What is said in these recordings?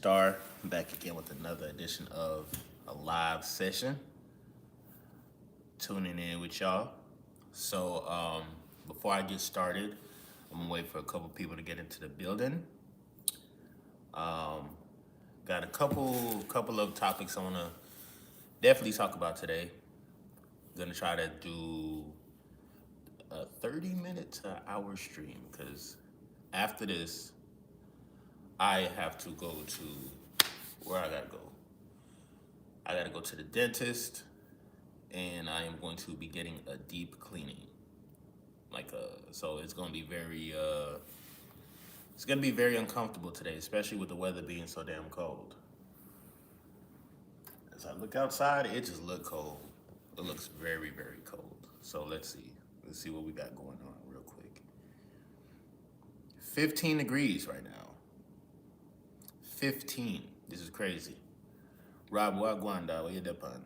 Starr, back again with another edition of a live session. Tuning in with y'all. So before I get started, I'm gonna wait for a couple people to get into the building. Um, got a couple of topics I wanna definitely talk about today. Gonna try to do a 30-minute to hour stream because after this, I have to go to where I gotta go. I gotta go to the dentist, and I am going to be getting a deep cleaning. So it's gonna be very uncomfortable today, especially with the weather being so damn cold. As I look outside, it just look cold. It looks very, very cold. So let's see. Let's see what we got going on real quick. 15 degrees right now. 15. This is crazy. Rob Wagwanda, where you depend?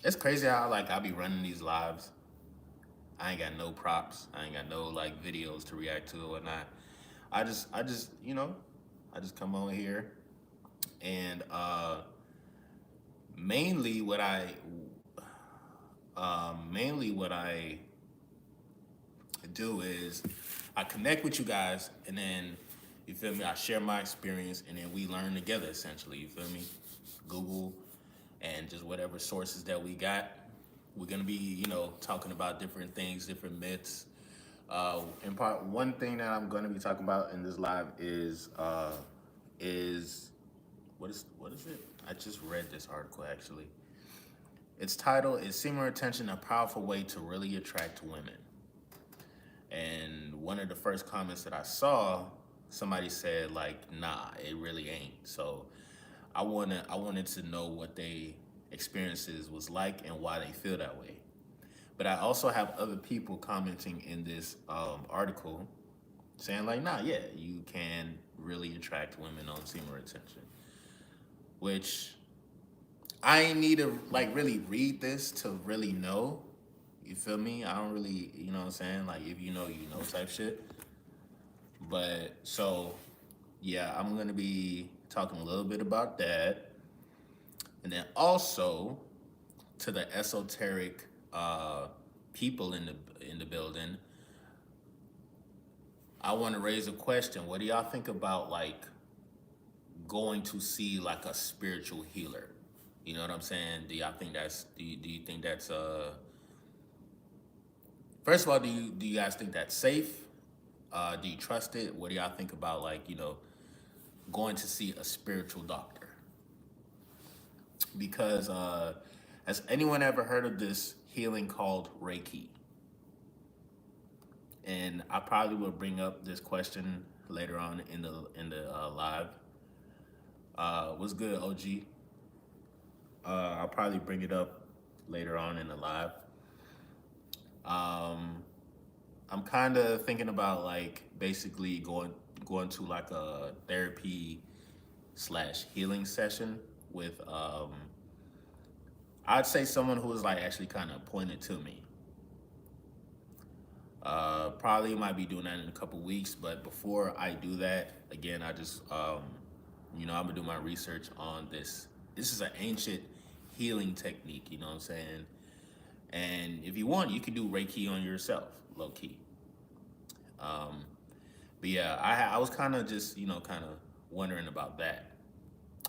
It's crazy how I be running these lives. I ain't got no props. I ain't got no videos to react to or whatnot. I just come on here and mainly what I do is I connect with you guys, and then you feel me. I share my experience, and then we learn together. Essentially, you feel me. Google and just whatever sources that we got. We're gonna be, talking about different things, different myths. In part, one thing that I'm gonna be talking about in this live is what is it? I just read this article actually. Its title is "Semen Retention: A Powerful Way to Really Attract Women." And one of the first comments that I saw, somebody said "Nah, it really ain't." So I wanted to know what they experiences was like and why they feel that way. But I also have other people commenting in this article saying "Nah, yeah, you can really attract women on semen retention," which I ain't need to really read this to really know. You feel me? I don't really, you know what I'm saying? If you know, type shit. But so, yeah, I'm gonna be talking a little bit about that, and then also to the esoteric people in the building. I want to raise a question. What do y'all think about going to see a spiritual healer? You know what I'm saying? Do y'all think that's do you think that's first of all, do you guys think that's safe? Do you trust it? What do y'all think about going to see a spiritual doctor? Because has anyone ever heard of this healing called Reiki? And I probably will bring up this question later on in the live. What's good, OG? I'll probably bring it up later on in the live. I'm kind of thinking about basically going to a therapy slash healing session with I'd say someone who is actually kind of pointed to me. Probably might be doing that in a couple weeks, but before I do that, again, I just I'm gonna do my research on this. This is an ancient healing technique, you know what I'm saying? And if you want, you can do Reiki on yourself, low key. But yeah, I was kind of just kind of wondering about that,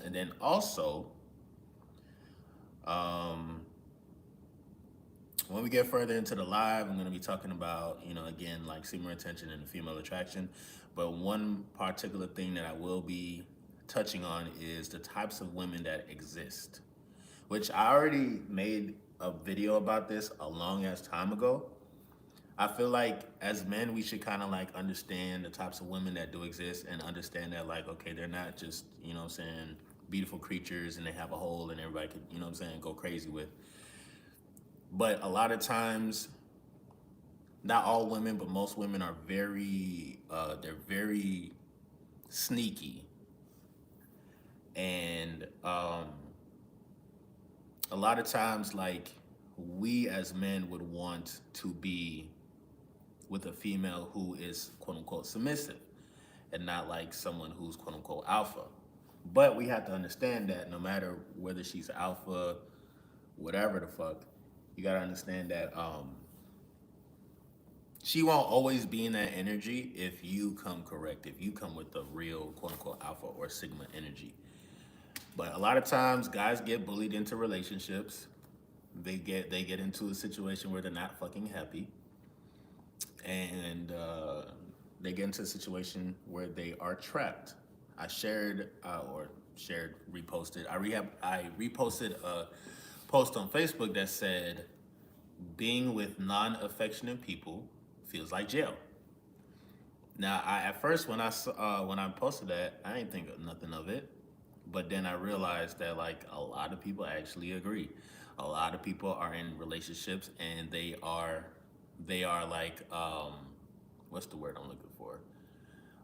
and then also when we get further into the live, I'm going to be talking about, again, semen retention and female attraction. But one particular thing that I will be touching on is the types of women that exist, which I already made a video about this a long ass time ago. I feel like as men, we should kind of understand the types of women that do exist and understand that okay, they're not just, what I'm saying, beautiful creatures and they have a hole and everybody could, what I'm saying, go crazy with. But a lot of times, not all women, but most women are they're very sneaky. And a lot of times, we as men would want to be with a female who is quote unquote submissive. and not like someone who's quote unquote alpha. But we have to understand that no matter whether she's alpha, whatever the fuck, you gotta understand that she won't always be in that energy if you come correct, if you come with the real quote unquote alpha or sigma energy. But a lot of times guys get bullied into relationships. They get into a situation where they're not fucking happy, and they get into a situation where they are trapped. I shared or shared reposted. I reposted a post on Facebook that said, "Being with non-affectionate people feels like jail." Now, at first when I posted that, I didn't think of nothing of it, but then I realized that like a lot of people actually agree. A lot of people are in relationships and they are like what's the word I'm looking for?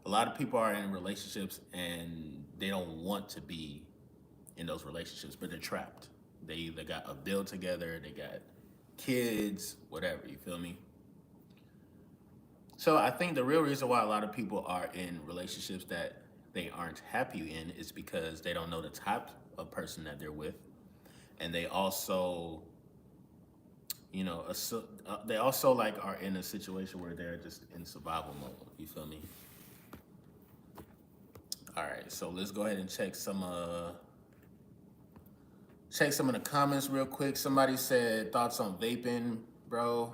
A lot of people are in relationships and they don't want to be in those relationships, but they're trapped. They either got a bill together, they got kids, whatever. You feel me? So I think the real reason why a lot of people are in relationships that they aren't happy in is because they don't know the type of person that they're with, and they also, they also like are in a situation where they're just in survival mode. You feel me? All right, so let's go ahead and check some of the comments real quick. Somebody said thoughts on vaping, bro.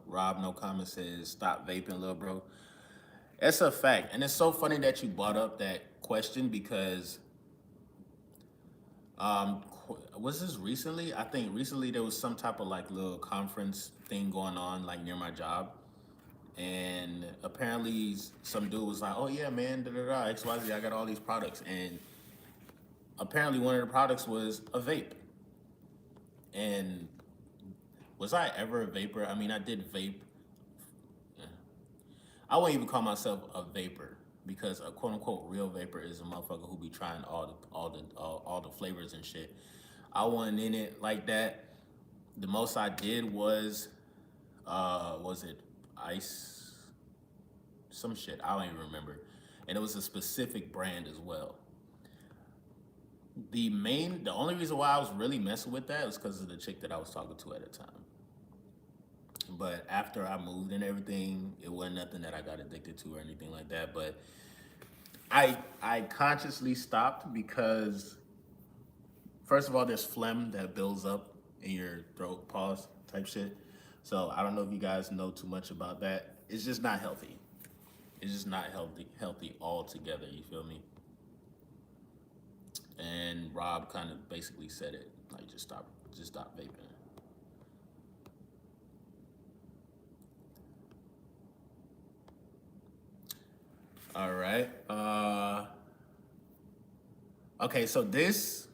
Rob, no comment, says stop vaping, little bro. That's a fact, and it's so funny that you brought up that question because was this recently? I think recently there was some type of like little conference thing going on like near my job, and apparently some dude was like, "Oh yeah, man, da da da, XYZ, I got all these products," and apparently one of the products was a vape. And was I ever a vapor? I mean, I did vape. I won't even call myself a vapor because a quote unquote real vapor is a motherfucker who be trying all the flavors and shit. I wasn't in it like that. The most I did was it ice, some shit. I don't even remember, and it was a specific brand as well. The only reason why I was really messing with that was because of the chick that I was talking to at the time. But after I moved and everything, it wasn't nothing that I got addicted to or anything like that. But I consciously stopped because first of all, there's phlegm that builds up in your throat, pause type shit. So I don't know if you guys know too much about that. It's just not healthy. It's just not healthy altogether. You feel me? And Rob kind of basically said it like just stop vaping. All right. Okay, so this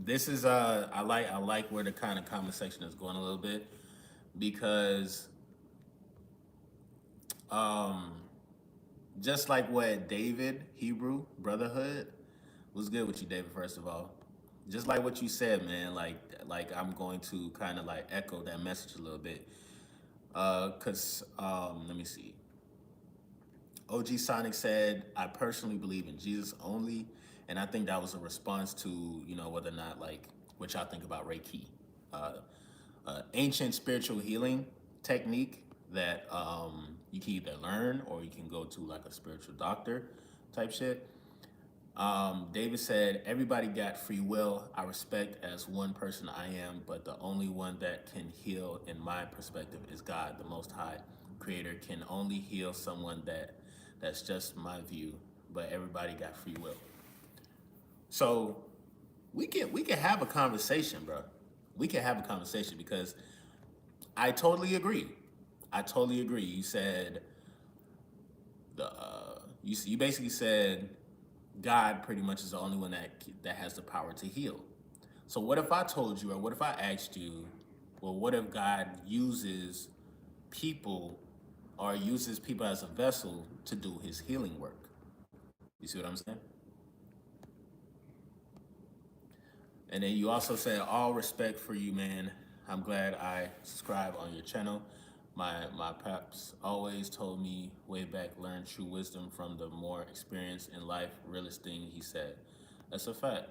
is I like where the kind of comment section is going a little bit because um just like what David Hebrew Brotherhood was good with you, David. First of all, just like what you said, man. Like I'm going to kind of like echo that message a little bit. Cause let me see. OG Sonic said, I personally believe in Jesus only. And I think that was a response to, whether or not like what y'all think about Reiki. Uh, Ancient spiritual healing technique that you can either learn or you can go to like a spiritual doctor type shit. David said, everybody got free will. I respect as one person I am, but the only one that can heal in my perspective is God, the Most High Creator can only heal someone that's just my view, but everybody got free will. So we can have a conversation, bro. We can have a conversation because I totally agree. I totally agree. You said you basically said God pretty much is the only one that has the power to heal. So what if I told you, or what if I asked you, well, what if God uses people or uses people as a vessel to do his healing work? You see what I'm saying? And then you also said, all respect for you, man. I'm glad I subscribe on your channel. My paps always told me way back, learn true wisdom from the more experienced in life. Realest thing he said. That's a fact.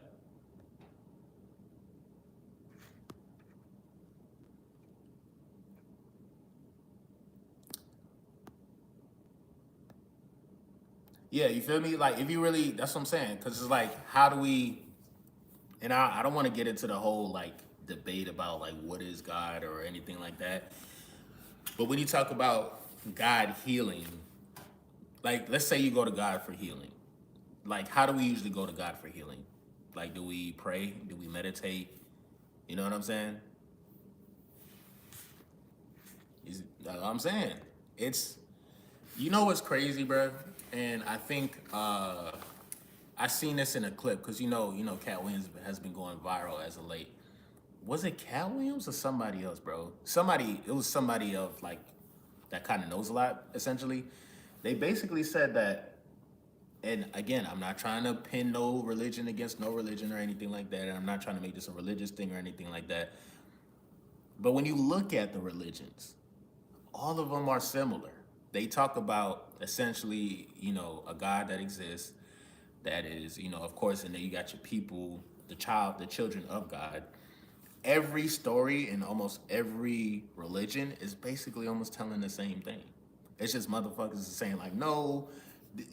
Yeah, you feel me? Like if you really, that's what I'm saying. Cause it's like, how do we? And I don't want to get into the whole like debate about like what is God or anything like that. But when you talk about God healing, like let's say you go to God for healing. Like how do we usually go to God for healing? Like do we pray? Do we meditate? You know what I'm saying? That's what I'm saying. It's you know what's crazy, bro? And I think I seen this in a clip because Cat Williams has been going viral as of late. Was it Cat Williams or somebody else, bro? It was somebody of like that kind of knows a lot. Essentially, they basically said that. And again, I'm not trying to pin no religion against no religion or anything like that. And I'm not trying to make this a religious thing or anything like that. But when you look at the religions, all of them are similar. They talk about essentially, a God that exists, that is, of course, and then you got your people, the children of God. Every story in almost every religion is basically almost telling the same thing. It's just motherfuckers is saying like, no,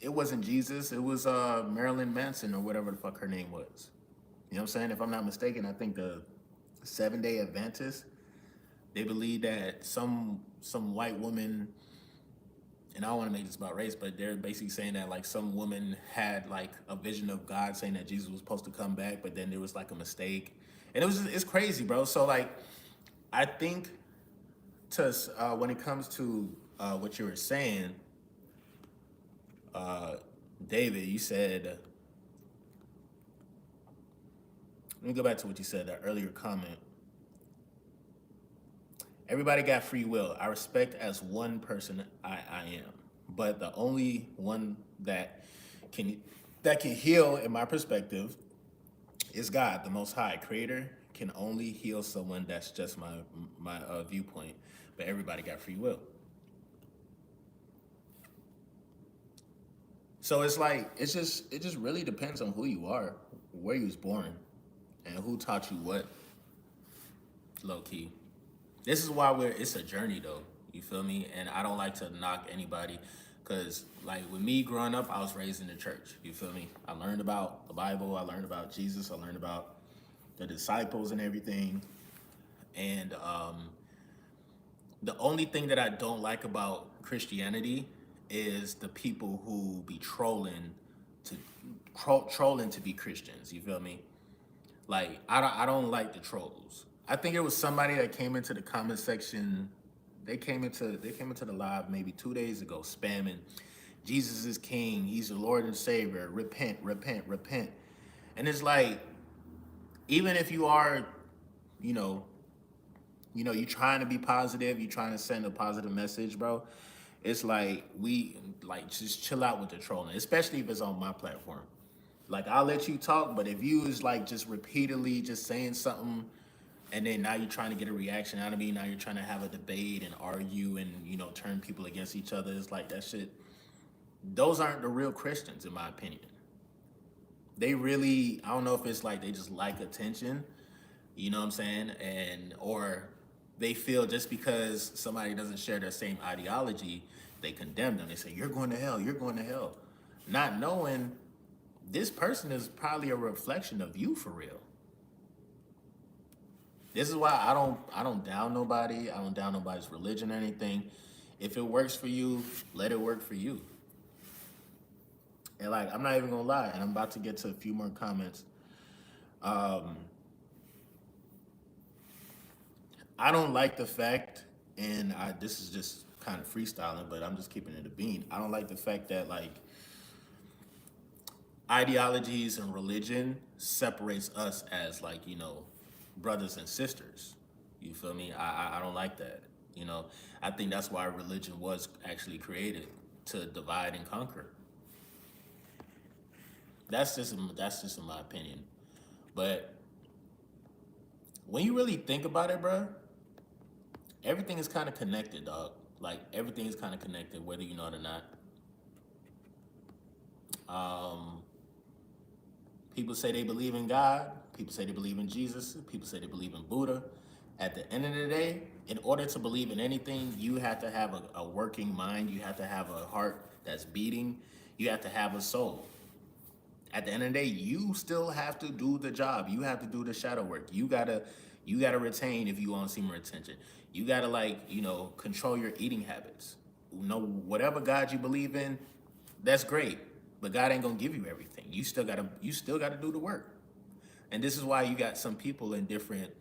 it wasn't Jesus, it was Marilyn Manson or whatever the fuck her name was. You know what I'm saying? If I'm not mistaken, I think the 7-Day Adventists, they believe that some white woman, and I don't want to make this about race, but they're basically saying that like some woman had like a vision of God saying that Jesus was supposed to come back, but then there was like a mistake, and it's crazy, bro. So like, I think to when it comes to what you were saying, uh, David, you said. Let me go back to what you said that earlier comment. Everybody got free will. I respect as one person I am, but the only one can that can heal, in my perspective, is God, the Most High Creator. Can only heal someone. That's just my viewpoint. But everybody got free will. So it's like it just really depends on who you are, where you was born, and who taught you what. Low key. This is why it's a journey though. You feel me? And I don't like to knock anybody because like with me growing up, I was raised in the church. You feel me? I learned about the Bible. I learned about Jesus. I learned about the disciples and everything. And the only thing that I don't like about Christianity is the people who be to trolling to be Christians. You feel me? Like I don't like the trolls. I think it was somebody that came into the comment section. They came into the live maybe 2 days ago, spamming, Jesus is King. He's the Lord and Savior. Repent, repent, repent. And it's like, even if you are, you know, you trying to be positive, you trying to send a positive message, bro. It's like we like just chill out with the trolling, especially if it's on my platform. Like I'll let you talk, but if you is like just repeatedly just saying something, and then now you're trying to get a reaction out of me, now you're trying to have a debate and argue and turn people against each other. It's like that shit. Those aren't the real Christians, in my opinion. They really, I don't know if it's like they just like attention, you know what I'm saying, and or they feel just because somebody doesn't share their same ideology, they condemn them. They say you're going to hell, you're going to hell, not knowing this person is probably a reflection of you for real. This is why I don't down nobody. I don't down nobody's religion or anything. If it works for you, let it work for you. And like I'm not even gonna lie, and I'm about to get to a few more comments. Um, I don't like the fact, and this is just kind of freestyling, but I'm just keeping it a bean. I don't like the fact that like ideologies and religion separates us as like brothers and sisters. You feel me? I don't like that. I think that's why religion was actually created, to divide and conquer. That's just in my opinion. But when you really think about it, bro, everything is kind of connected, dog. Like everything is kind of connected, whether you know it or not. Um, People say they believe in God. People say they believe in Jesus. People say they believe in Buddha. At the end of the day, in order to believe in anything, you have to have a working mind. You have to have a heart that's beating. You have to have a soul. At the end of the day, you still have to do the job. You have to do the shadow work. You gotta retain if you want semen retention. You gotta control your eating habits. Whatever God you believe in, that's great. But God ain't gonna give you everything. You still gotta do the work. And this is why you got some people in different,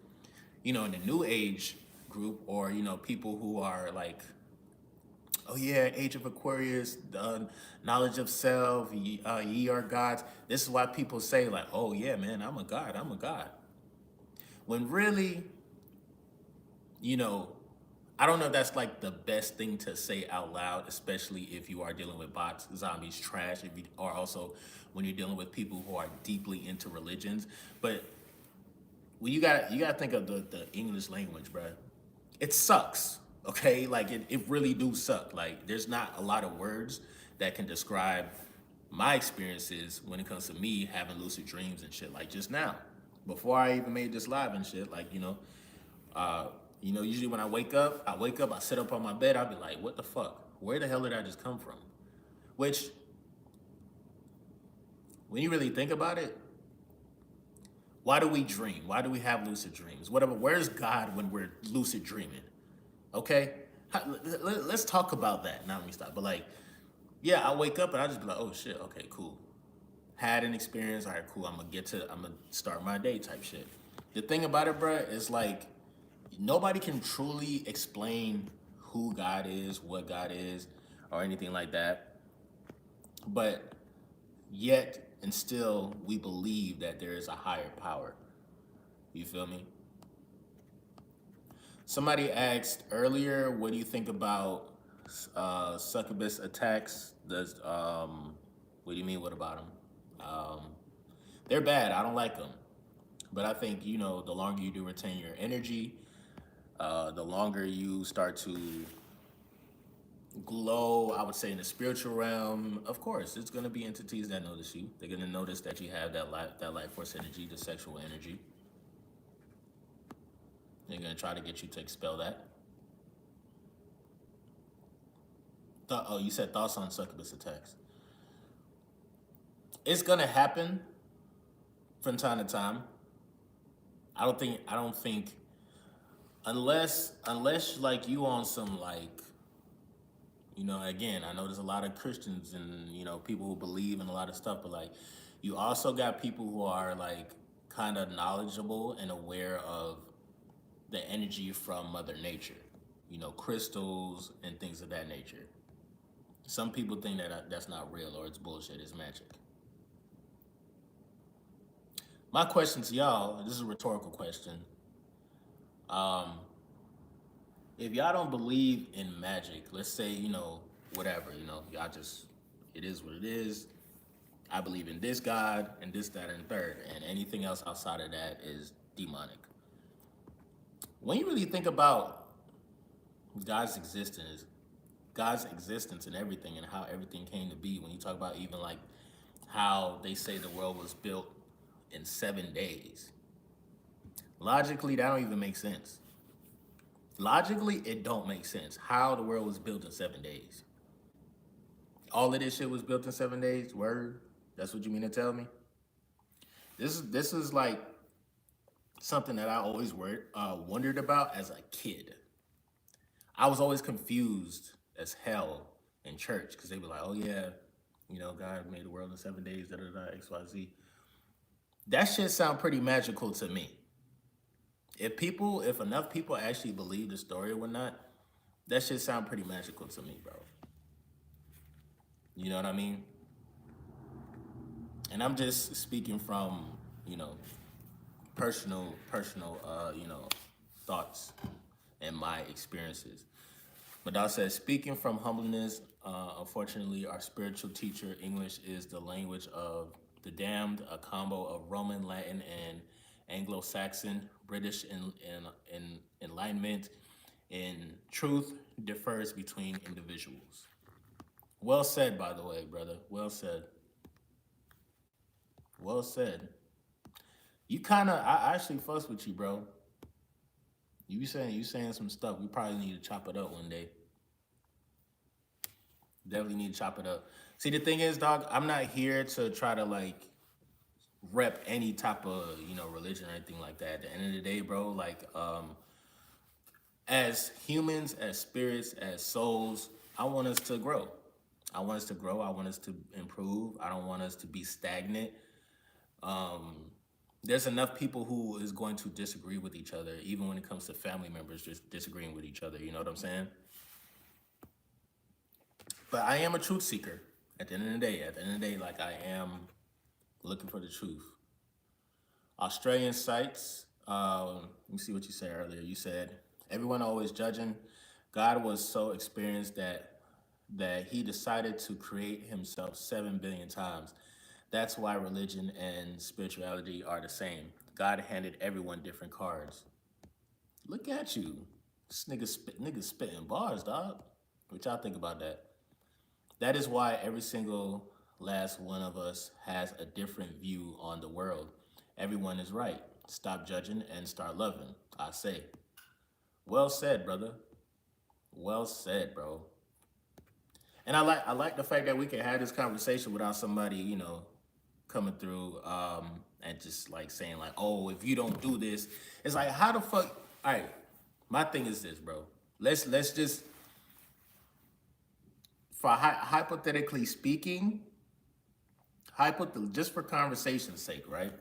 in the new age group, or people who are like, oh yeah, Age of Aquarius, the knowledge of self, ye are gods. This is why people say like, oh yeah, man, I'm a god, I'm a god. When really, you know, I don't know if that's like the best thing to say out loud, especially if you are dealing with bots, zombies, trash, if you are also when you're dealing with people who are deeply into religions. But well, you gotta think of the English language, bro. It sucks. Okay, like it really do suck. Like there's not a lot of words that can describe my experiences when it comes to me having lucid dreams and shit. Like just now, before I even made this live and shit. Like uh, usually when I wake up, I sit up on my bed, I'll be like, what the fuck? Where the hell did I just come from? Which, when you really think about it, why do we dream? Why do we have lucid dreams? Whatever. Where's God when we're lucid dreaming? Okay, let's talk about that. Now let me stop. But like, yeah, I wake up and I just be like, oh shit, okay, cool. Had an experience. All right, cool. I'm gonna start my day type shit. The thing about it, bruh, is like nobody can truly explain who God is, what God is, or anything like that. But yet and still, we believe that there is a higher power. You feel me? Somebody asked earlier, what do you think about succubus attacks? What do you mean? What about them? Um, they're bad. I don't like them. But I think the longer you do retain your energy, the longer you start to glow. I would say in the spiritual realm, of course, it's gonna be entities that notice you. They're gonna notice that you have that life force energy, the sexual energy. They're gonna try to get you to expel that. Oh, you said thoughts on succubus attacks. It's gonna happen from time to time. I don't think unless like you on some like again, I know there's a lot of Christians and people who believe in a lot of stuff, but like you also got people who are like kind of knowledgeable and aware of the energy from Mother Nature, crystals and things of that nature. Some people think that that's not real or it's bullshit, it's magic. My question to y'all, this is a rhetorical question. Um, if y'all don't believe in magic, let's say, whatever, y'all just, it is what it is. I believe in this God and this, that, and third, and anything else outside of that is demonic. When you really think about God's existence, God's existence and everything and how everything came to be, when you talk about even like how they say the world was built in 7 days, logically, that don't even make sense. Logically, it don't make sense how the world was built in 7 days. All of this shit was built in 7 days. Word? That's what you mean to tell me? This is like something that I always wondered about as a kid. I was always confused as hell in church because they were like, "Oh yeah, God made the world in 7 days." Da da da. X Y Z. That shit sound pretty magical to me. If enough people actually believe the story or whatnot, that shit sound pretty magical to me, bro. You know what I mean? And I'm just speaking from personal thoughts and my experiences. But Madal says, speaking from humbleness, unfortunately, our spiritual teacher English is the language of the damned, a combo of Roman, Latin, and Anglo-Saxon, British in enlightenment. In truth, differs between individuals. Well said, by the way, brother. Well said. Well said. You kind of, I actually fuss with you, bro. You saying some stuff. We probably need to chop it up one day. Definitely need to chop it up. See, the thing is, dog, I'm not here to try to like rep any type of religion or anything like that. At the end of the day, bro, like as humans, as spirits, as souls, I want us to grow. I want us to grow. I want us to improve. I don't want us to be stagnant. There's enough people who is going to disagree with each other, even when it comes to family members just disagreeing with each other. You know what I'm saying? But I am a truth seeker. At the end of the day, like I am looking for the truth. Australian sites. Let me see what you said earlier. You said everyone always judging. God was so experienced that he decided to create himself 7 billion times. That's why religion and spirituality are the same. God handed everyone different cards. Look at you. This nigga spitting bars, dog. What y'all think about that? That is why every single last one of us has a different view on the world. Everyone is right. Stop judging and start loving, I say. Well said, brother. Well said, bro. And I like the fact that we can have this conversation without somebody, coming through and just like saying like, oh, if you don't do this, it's like how the fuck. All right, my thing is this, bro. Let's just for hypothetically speaking, just for conversation's sake, right?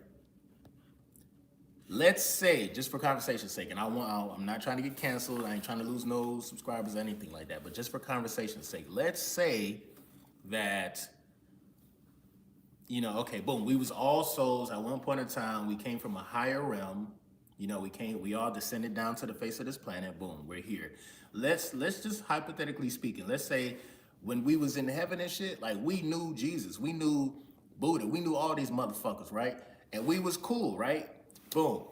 Let's say, just for conversation's sake, and I'm not trying to get canceled. I ain't trying to lose no subscribers or anything like that. But just for conversation's sake, let's say that okay, boom, we was all souls at one point in time. We came from a higher realm. We all descended down to the face of this planet. Boom, we're here. Let's just hypothetically speaking, let's say when we was in heaven and shit, like we knew Jesus, we knew Buddha, we knew all these motherfuckers, right? And we was cool, right? Boom,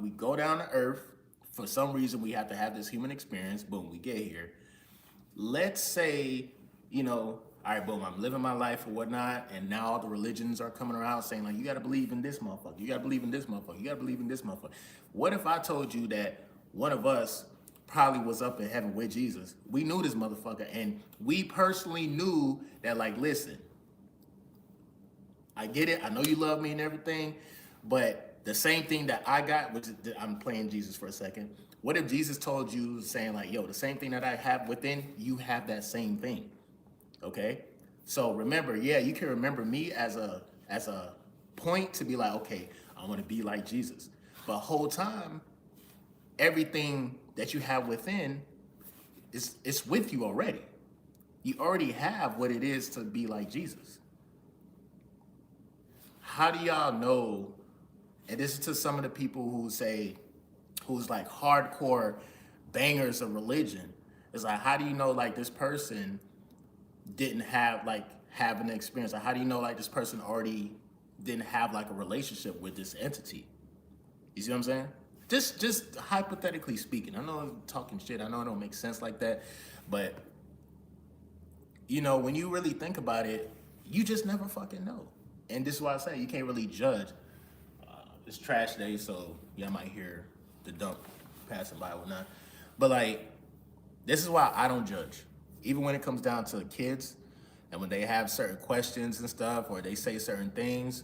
we go down to earth. For some reason, we have to have this human experience. Boom, we get here. Let's say, all right, boom, I'm living my life or whatnot, and now all the religions are coming around saying, like, you gotta believe in this motherfucker, you gotta believe in this motherfucker, you gotta believe in this motherfucker. What if I told you that one of us probably was up in heaven with Jesus? We knew this motherfucker, and we personally knew that, like, listen, I get it, I know you love me and everything, but the same thing that I got, which is, I'm playing Jesus for a second. What if Jesus told you, saying like, yo, the same thing that I have within, you have that same thing, okay? So remember, yeah, you can remember me as a point to be like, okay, I want to be like Jesus. But whole time, everything that you have within it's with you already. You already have what it is to be like Jesus. How do y'all know? And this is to some of the people who's like hardcore bangers of religion. It's like, how do you know like this person didn't have an experience? Like, how do you know like this person already didn't have like a relationship with this entity? You see what I'm saying? Just hypothetically speaking. I know I'm talking shit. I know it don't make sense like that, but when you really think about it, you just never fucking know. And this is why I say you can't really judge. It's trash day, so y'all might hear the dump passing by or whatnot. But like, this is why I don't judge. Even when it comes down to kids, and when they have certain questions and stuff, or they say certain things,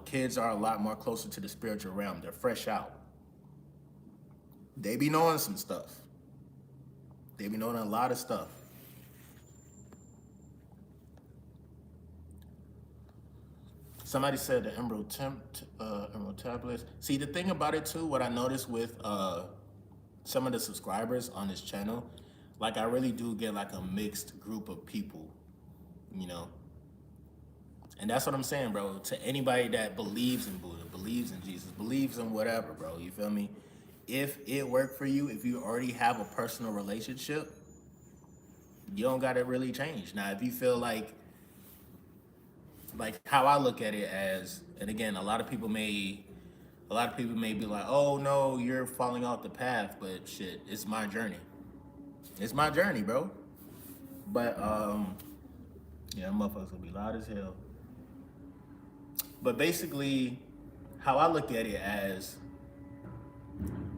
kids are a lot more closer to the spiritual realm. They're fresh out. They be knowing some stuff. They be knowing a lot of stuff. Somebody said the emerald tablets. See, the thing about it too, what I noticed with some of the subscribers on this channel, like I really do get like a mixed group of people, And that's what I'm saying, bro. To anybody that believes in Buddha, believes in Jesus, believes in whatever, bro, you feel me? If it worked for you, if you already have a personal relationship, you don't gotta really change. Now, if you feel like how I look at it as, and again, a lot of people may be like, oh no, you're falling off the path, but shit, it's my journey. It's my journey, bro. But yeah, motherfuckers gonna be loud as hell. But basically, how I look at it as,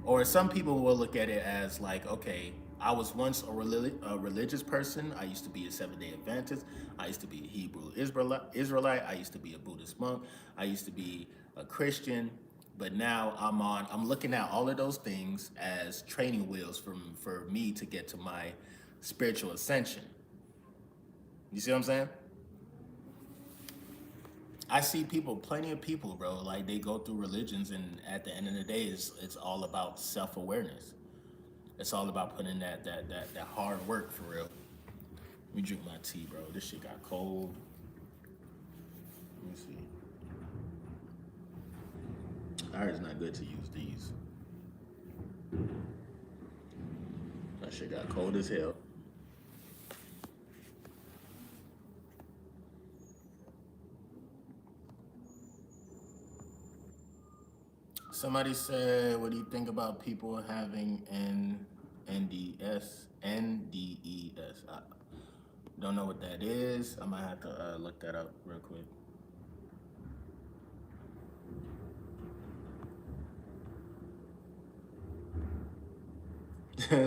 or some people will look at it as like, okay, I was once a religious person. I used to be a 7 Day Adventist. I used to be a Hebrew Israelite. I used to be a Buddhist monk. I used to be a Christian. But now I'm looking at all of those things as training wheels for me to get to my spiritual ascension. You see what I'm saying? I see people, plenty of people, bro. Like they go through religions, and at the end of the day, it's all about self awareness. It's all about putting that hard work for real. Let me drink my tea, bro. This shit got cold. Let me see. I heard it's not good to use these. That shit got cold as hell. Somebody said, "What do you think about people having NDES? I don't know what that is. I might have to look that up real quick."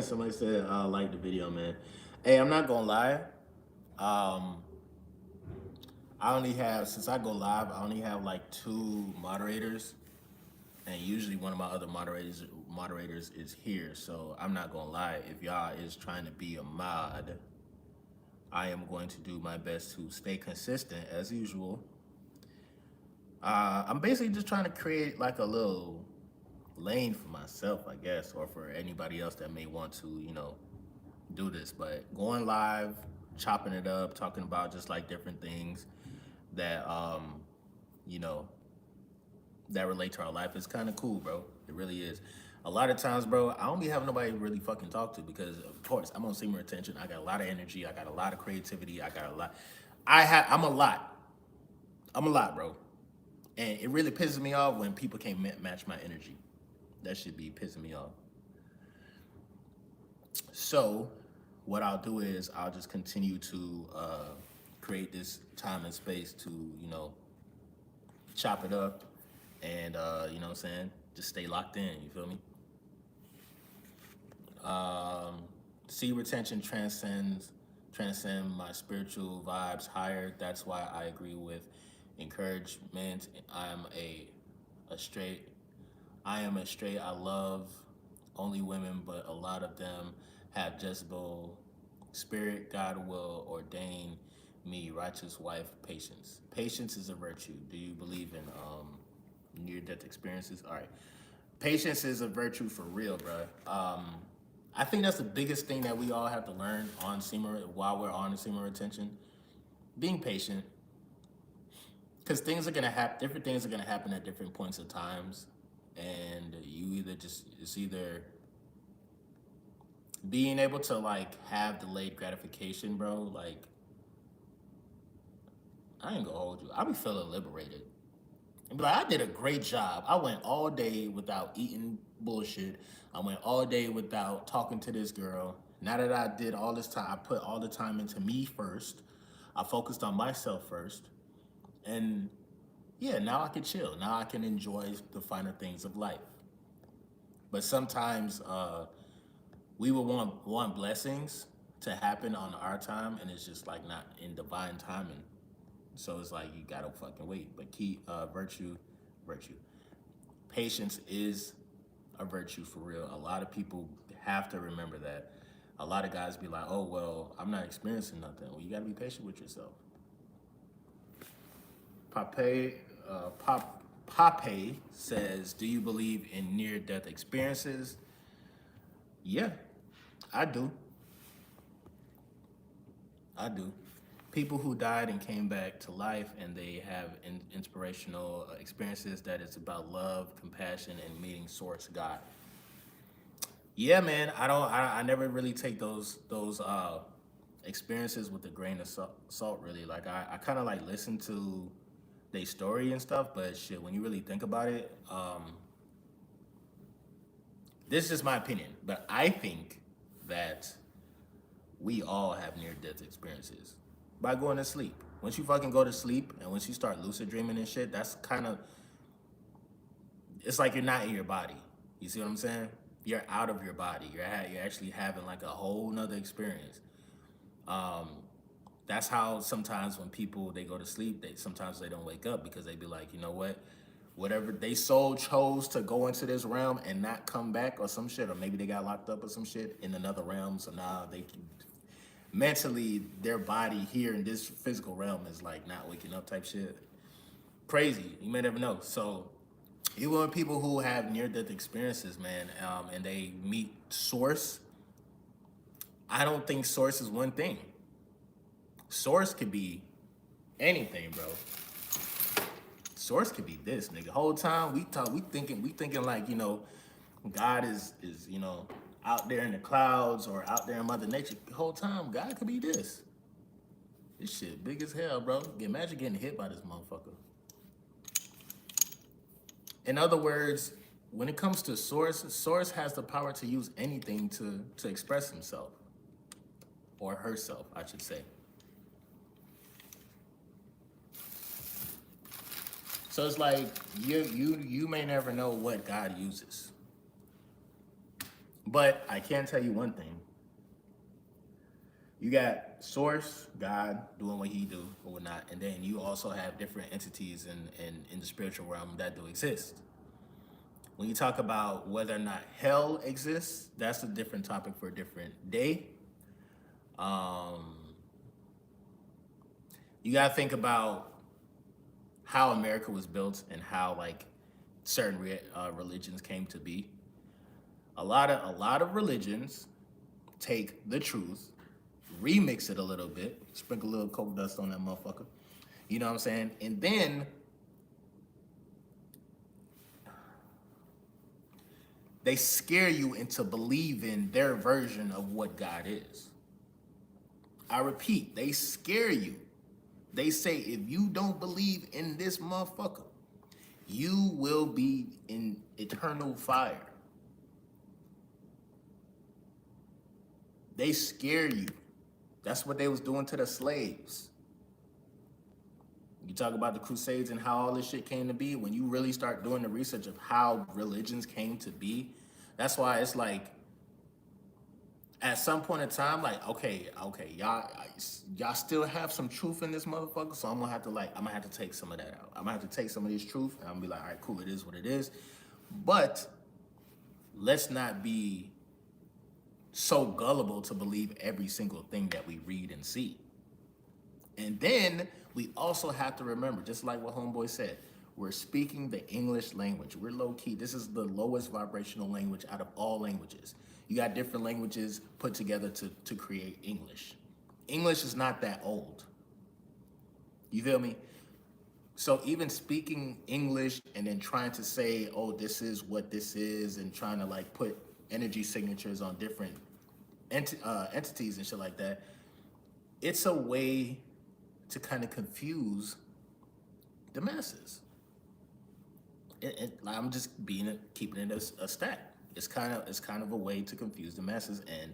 Somebody said, "I like the video, man." Hey, I'm not gonna lie. Um, I only have since I go live, I only have like two moderators, and usually one of my other moderators is here. So I'm not gonna lie. If y'all is trying to be a mod, I am going to do my best to stay consistent as usual. I'm basically just trying to create like a little lane for myself, I guess, or for anybody else that may want to, do this. But going live, chopping it up, talking about just like different things that you know, that relate to our life is kind of cool, bro. It really is. A lot of times, bro, I don't be having nobody really fucking talk to because, of course, I'm on Seymour Attention. I got a lot of energy. I got a lot of creativity. I got a lot. I'm a lot. I'm a lot, bro. And it really pisses me off when people can't match my energy. That should be pissing me off. So, what I'll do is I'll just continue to create this time and space to, chop it up and, you know what I'm saying? Just stay locked in, you feel me? Um, See, retention transcend my spiritual vibes higher. That's why I agree with encouragement. A straight. I am a straight. I love only women, but a lot of them have Jezebel spirit. God will ordain me righteous wife. Patience. Patience is a virtue. Do you believe in near death experiences? All right. Patience is a virtue for real, bro. I think that's the biggest thing that we all have to learn on SEMA while we're on the SEMA retention. Being patient, because things are gonna happen. Different things are gonna happen at different points of times, and it's either being able to like have delayed gratification, bro. Like I ain't gonna hold you. I be feeling liberated. And be like, I did a great job. I went all day without eating bullshit. I went all day without talking to this girl. Now that I did all this time, I put all the time into me first. I focused on myself first. And yeah, now I can chill. Now I can enjoy the finer things of life. But sometimes we will want blessings to happen on our time, and it's just like not in divine timing. So it's like you gotta fucking wait. But virtue. Patience is a virtue for real. A lot of people have to remember that. A lot of guys be like, "Oh well, I'm not experiencing nothing." Well, you gotta be patient with yourself. Pape, Pape says, "Do you believe in near-death experiences?" Yeah, I do. I do. People who died and came back to life, and they have inspirational experiences that it's about love, compassion, and meeting Source God. Yeah, man. I don't. I never really take those experiences with a grain of salt. Really, like I kind of like listen to their story and stuff, but shit, when you really think about it, this is my opinion, but I think that we all have near-death experiences by going to sleep. Once you fucking go to sleep and once you start lucid dreaming and shit, that's kind of, it's like you're not in your body. You see what I'm saying? You're out of your body. You're actually having like a whole nother experience. Um, that's how sometimes when people they go to sleep, sometimes they don't wake up because they be like, you know what, whatever they soul chose to go into this realm and not come back or some shit, or maybe they got locked up or some shit in another realm. So now they can, mentally their body here in this physical realm is like not waking up type shit. Crazy. You may never know. So even with people who have near-death experiences, man, and they meet source, I don't think source is one thing. Source could be anything, bro. Source could be this, nigga. Whole time we thinking like, you know, God is you know, out there in the clouds or out there in Mother Nature. The whole time, God could be this. This shit big as hell, bro. Imagine getting hit by this motherfucker. In other words, when it comes to source has the power to use anything to express himself. Or herself, I should say. So it's like you may never know what God uses. But I can tell you one thing. You got source, God, doing what he do or whatnot, and then you also have different entities in the spiritual realm that do exist. When you talk about whether or not hell exists, that's a different topic for a different day. You gotta think about how America was built and how like certain religions came to be. A lot of religions take the truth, remix it a little bit, sprinkle a little coke dust on that motherfucker. You know what I'm saying? And then they scare you into believing their version of what God is. I repeat, they scare you. They say, if you don't believe in this motherfucker, you will be in eternal fire. They scare you. That's what they was doing to the slaves. You talk about the Crusades and how all this shit came to be. When you really start doing the research of how religions came to be, that's why it's like, at some point in time, like, okay, y'all still have some truth in this motherfucker, so I'm gonna have to take some of that out. I'm gonna have to take some of this truth, and I'm gonna be like, all right, cool, it is what it is. But let's not be so gullible to believe every single thing that we read and see. And then we also have to remember, just like what Homeboy said, we're speaking the English language. We're low key. This is the lowest vibrational language out of all languages. You got different languages put together to create English. English is not that old. You feel me? So even speaking English and then trying to say, oh, this is what this is, and trying to like put energy signatures on different entities and shit like that, it's a way to kind of confuse the masses. I'm just keeping it a stat. It's kind of a way to confuse the masses and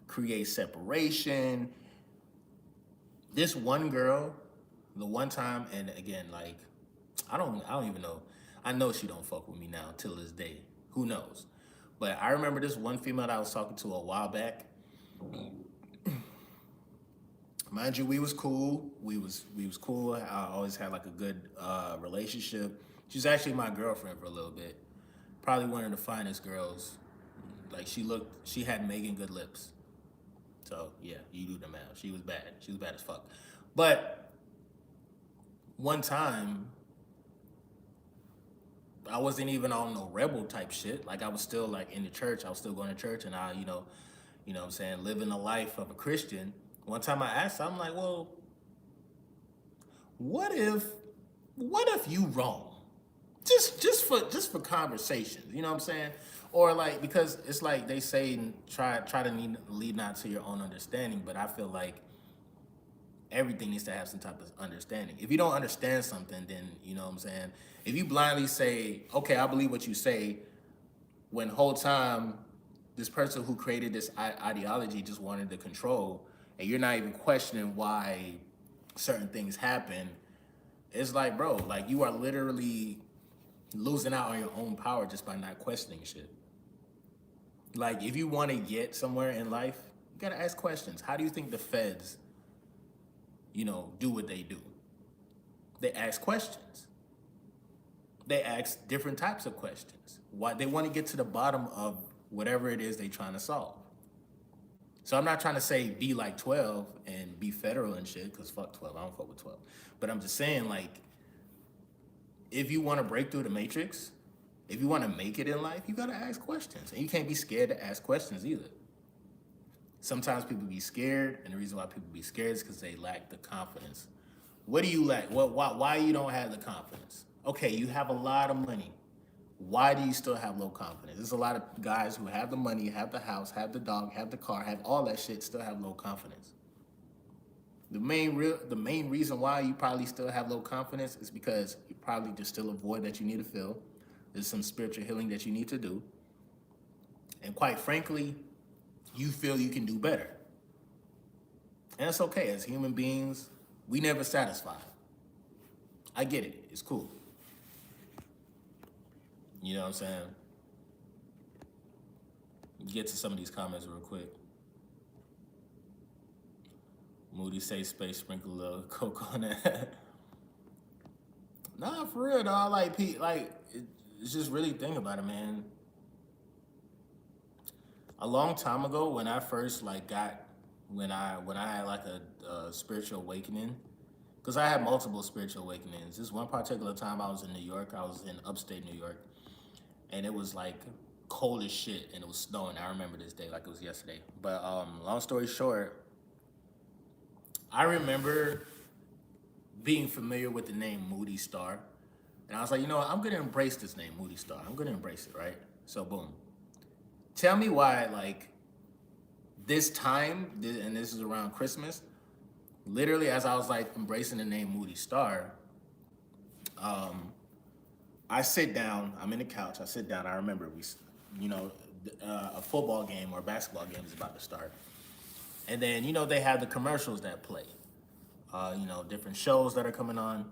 create separation. This one girl, the one time, and again, like, I don't even know. I know she don't fuck with me now till this day. Who knows? But I remember this one female that I was talking to a while back. Mind you, we was cool. We was cool. I always had like a good relationship. She's actually my girlfriend for a little bit. Probably one of the finest girls. Like she had Megan good lips. So yeah, you do the math. She was bad. She was bad as fuck. But one time, I wasn't even on no rebel type shit. Like I was still like in the church. I was still going to church, and I, you know what I'm saying, living the life of a Christian. One time I asked her, I'm like, well, what if you wrong? Just for conversation, you know what I'm saying? Or like, because it's like they say, try to lead not to your own understanding, but I feel like everything needs to have some type of understanding. If you don't understand something, then, you know what I'm saying? If you blindly say, okay, I believe what you say, when whole time this person who created this ideology just wanted to control, and you're not even questioning why certain things happen. It's like, bro, like you are literally losing out on your own power just by not questioning shit. Like, if you want to get somewhere in life, you gotta ask questions. How do you think the feds, do what they do? They ask questions. They ask different types of questions. Why they want to get to the bottom of whatever it is they're trying to solve. So I'm not trying to say be like 12 and be federal and shit, because fuck 12, I don't fuck with 12. But I'm just saying, like, if you want to break through the matrix, if you want to make it in life, you gotta ask questions. And you can't be scared to ask questions either. Sometimes people be scared, and the reason why people be scared is because they lack the confidence. What do you lack? Why you don't have the confidence? Okay, you have a lot of money. Why do you still have low confidence? There's a lot of guys who have the money, have the house, have the dog, have the car, have all that shit, still have low confidence. The main reason why you probably still have low confidence is because you probably just still a void that you need to fill. There's some spiritual healing that you need to do. And quite frankly, you feel you can do better. And it's okay. As human beings, we never satisfied. I get it. It's cool. You know what I'm saying? Get to some of these comments real quick. Moody safe space, sprinkle a little coke on that. Nah, for real, dog. It's just really think about it, man. A long time ago, when I first when I had like a spiritual awakening, because I had multiple spiritual awakenings. This one particular time I was in New York. I was in upstate New York, and it was like cold as shit, and it was snowing. I remember this day like it was yesterday. But long story short, I remember being familiar with the name Moody Starr. And I was like, you know what? I'm going to embrace this name, Moody Starr. I'm going to embrace it, right? So, boom. Tell me why, like, this time, and this is around Christmas, literally as I was, like, embracing the name Moody Starr, I sit down. I'm in the couch. I sit down. I remember a football game or a basketball game is about to start. And then, they have the commercials that play. Different shows that are coming on.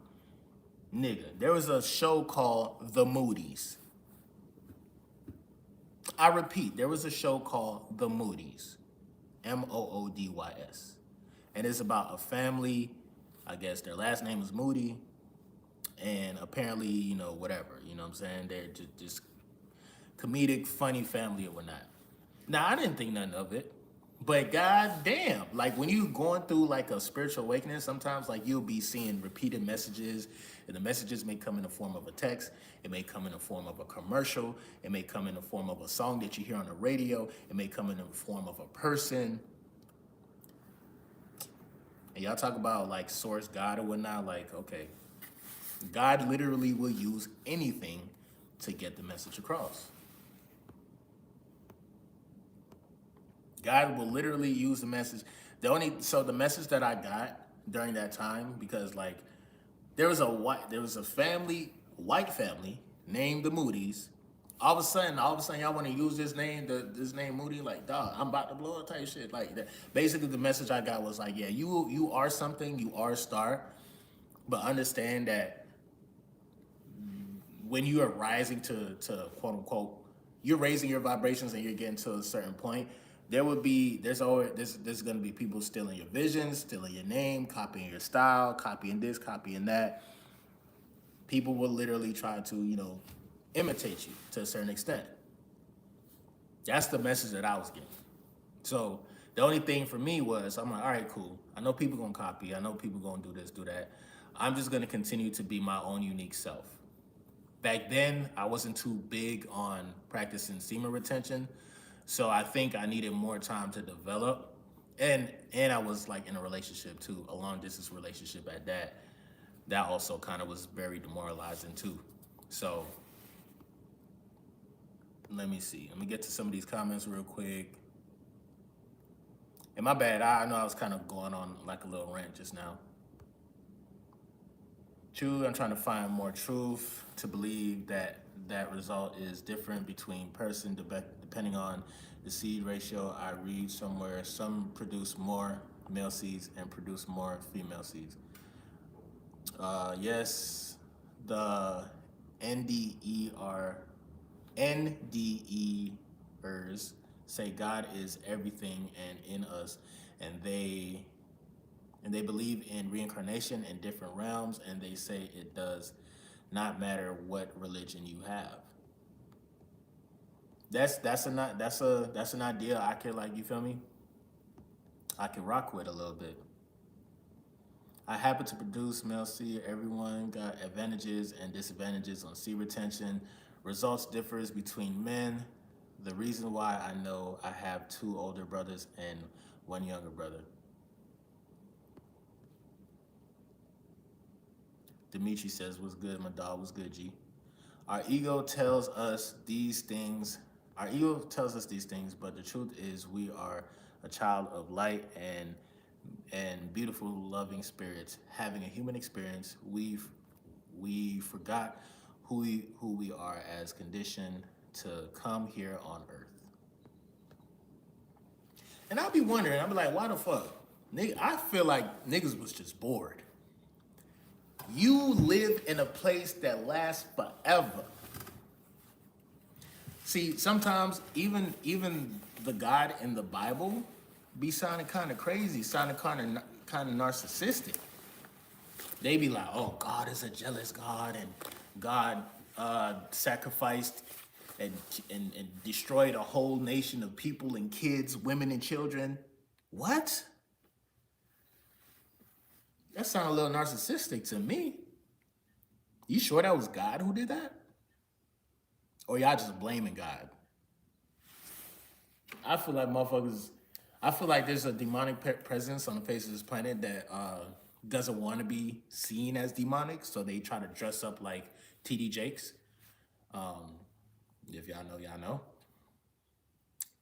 Nigga, there was a show called The Moodies. I repeat, there was a show called The Moodies. Moodys. And it's about a family. I guess their last name is Moody. And apparently, whatever. You know what I'm saying? They're just comedic, funny family or whatnot. Now, I didn't think nothing of it. But goddamn, like when you going through like a spiritual awakening, sometimes like you'll be seeing repeated messages, and the messages may come in the form of a text, it may come in the form of a commercial, it may come in the form of a song that you hear on the radio, it may come in the form of a person. And y'all talk about like source, God or whatnot, like, okay, God literally will use anything to get the message across. God will literally use the message. The message that I got during that time, because like there was a white family named the Moody's. All of a sudden, y'all want to use this name Moody, like, dog, I'm about to blow up type shit. Like that. Basically, the message I got was like, yeah, you are something, you are a star, but understand that when you are rising to quote unquote, you're raising your vibrations and you're getting to a certain point. There's going to be people stealing your visions, stealing your name, copying your style, copying this, copying that. People will literally try to, imitate you to a certain extent. That's the message that I was getting. So the only thing for me was, I'm like, all right, cool. I know people gonna copy. I know people gonna do this, do that. I'm just gonna continue to be my own unique self. Back then, I wasn't too big on practicing semen retention. So I think I needed more time to develop. And I was like in a relationship too, a long distance relationship at that. That also kind of was very demoralizing too. So let me see. Let me get to some of these comments real quick. And my bad, I know I was kind of going on like a little rant just now. True, I'm trying to find more truth to believe that result is different between person depending on the seed ratio. I read somewhere some produce more male seeds and produce more female seeds. Yes, the NDER NDEers say God is everything and in us, and they believe in reincarnation in different realms, and they say it does not matter what religion you have. That's an idea I can, like, you feel me? I can rock with a little bit. I happen to produce male seed. Everyone got advantages and disadvantages on seed retention. Results differs between men. The reason why I know I have 2 older brothers and 1 younger brother. Dimitri says, "What's good? My dog was good, G." Our ego tells us these things. Our ego tells us these things, but the truth is we are a child of light and beautiful, loving spirits having a human experience. We forgot who we are as conditioned to come here on earth. And I'll be wondering, I'll be like, why the fuck? Nigga, I feel like niggas was just bored. You live in a place that lasts forever. See, sometimes even the God in the Bible be sounding kind of crazy, sounding kind of narcissistic. They be like, "Oh, God is a jealous God, and God sacrificed and destroyed a whole nation of people and kids, women and children." What? That sounds a little narcissistic to me. You sure that was God who did that? Or y'all just blaming God? I feel like motherfuckers, I feel like there's a demonic presence on the face of this planet that doesn't want to be seen as demonic, so they try to dress up like TD Jakes. If y'all know, y'all know.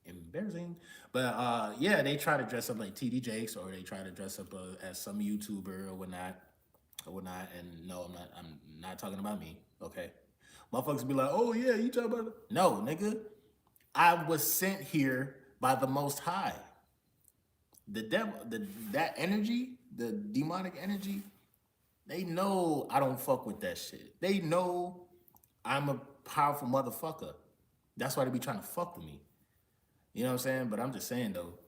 Embarrassing. But yeah, they try to dress up like TD Jakes, or they try to dress up as some YouTuber or whatnot. And no, I'm not talking about me, okay? Motherfuckers be like, "Oh yeah, you talking about it?" No, nigga. I was sent here by the Most High. The devil, that energy, the demonic energy, they know I don't fuck with that shit. They know I'm a powerful motherfucker. That's why they be trying to fuck with me. You know what I'm saying? But I'm just saying though,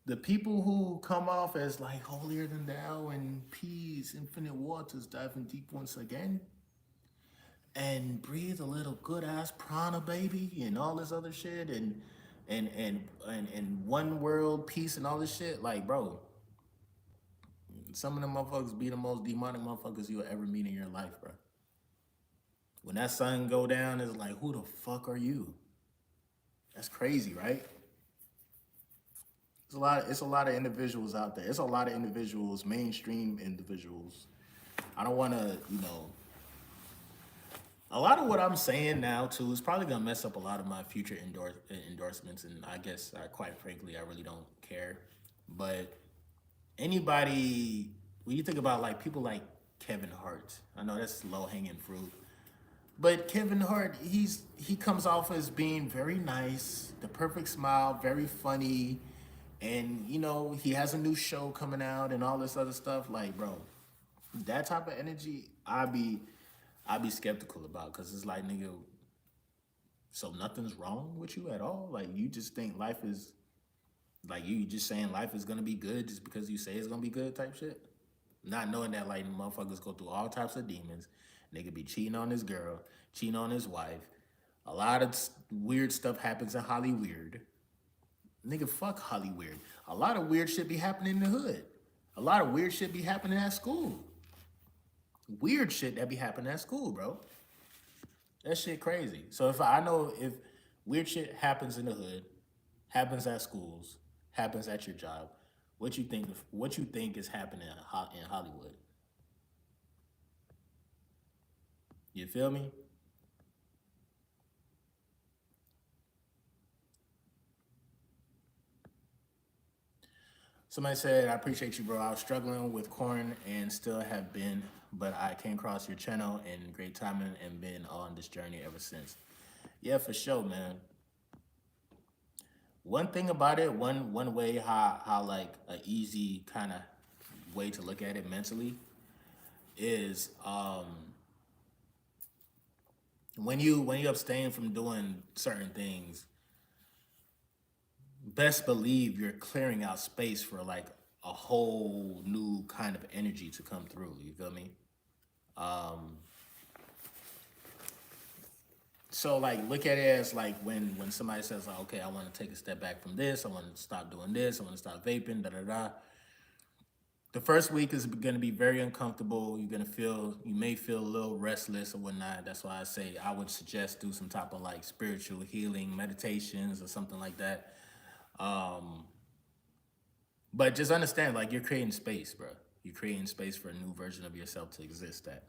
the people who come off as like holier than thou and peace, infinite waters, diving deep once again, and breathe a little good ass prana, baby, and all this other shit, and one world peace and all this shit. Like, bro, some of them motherfuckers be the most demonic motherfuckers you'll ever meet in your life, bro. When that sun go down, it's like, who the fuck are you? That's crazy, right? It's a lot of individuals out there. It's a lot of individuals, mainstream individuals. I don't want to, a lot of what I'm saying now too is probably gonna mess up a lot of my future endorsements, and I guess, quite frankly, I really don't care. But anybody, when you think about like people like Kevin Hart, I know that's low hanging fruit, but Kevin Hart, he comes off as being very nice, the perfect smile, very funny, and he has a new show coming out and all this other stuff. Like, bro, that type of energy, I'd be skeptical about, because it's like, nigga, so nothing's wrong with you at all? Like, you just think life is, like, you just saying life is gonna be good just because you say it's gonna be good type shit? Not knowing that, like, motherfuckers go through all types of demons. Nigga be cheating on his girl, cheating on his wife. A lot of weird stuff happens in Hollywood. Nigga, fuck Hollywood. A lot of weird shit be happening in the hood. A lot of weird shit be happening at school. Weird shit that be happening at school, bro. That shit crazy. So if weird shit happens in the hood, happens at schools, happens at your job, what you think is happening in Hollywood? You feel me? Somebody said, "I appreciate you, bro. I was struggling with corn and still have been, but I came across your channel and great timing and been on this journey ever since." Yeah, for sure, man. One thing about it, one way how like a easy kind of way to look at it mentally is when you abstain from doing certain things, best believe you're clearing out space for like a whole new kind of energy to come through. You feel me? So like look at it as like when somebody says like, okay, I want to take a step back from this, I want to stop doing this, I want to stop vaping, da da da. The first week is going to be very uncomfortable. You may feel a little restless or whatnot. That's why I say I would suggest do some type of like spiritual healing meditations or something like that. But just understand, like you're creating space, bro. You're creating space for a new version of yourself to exist at.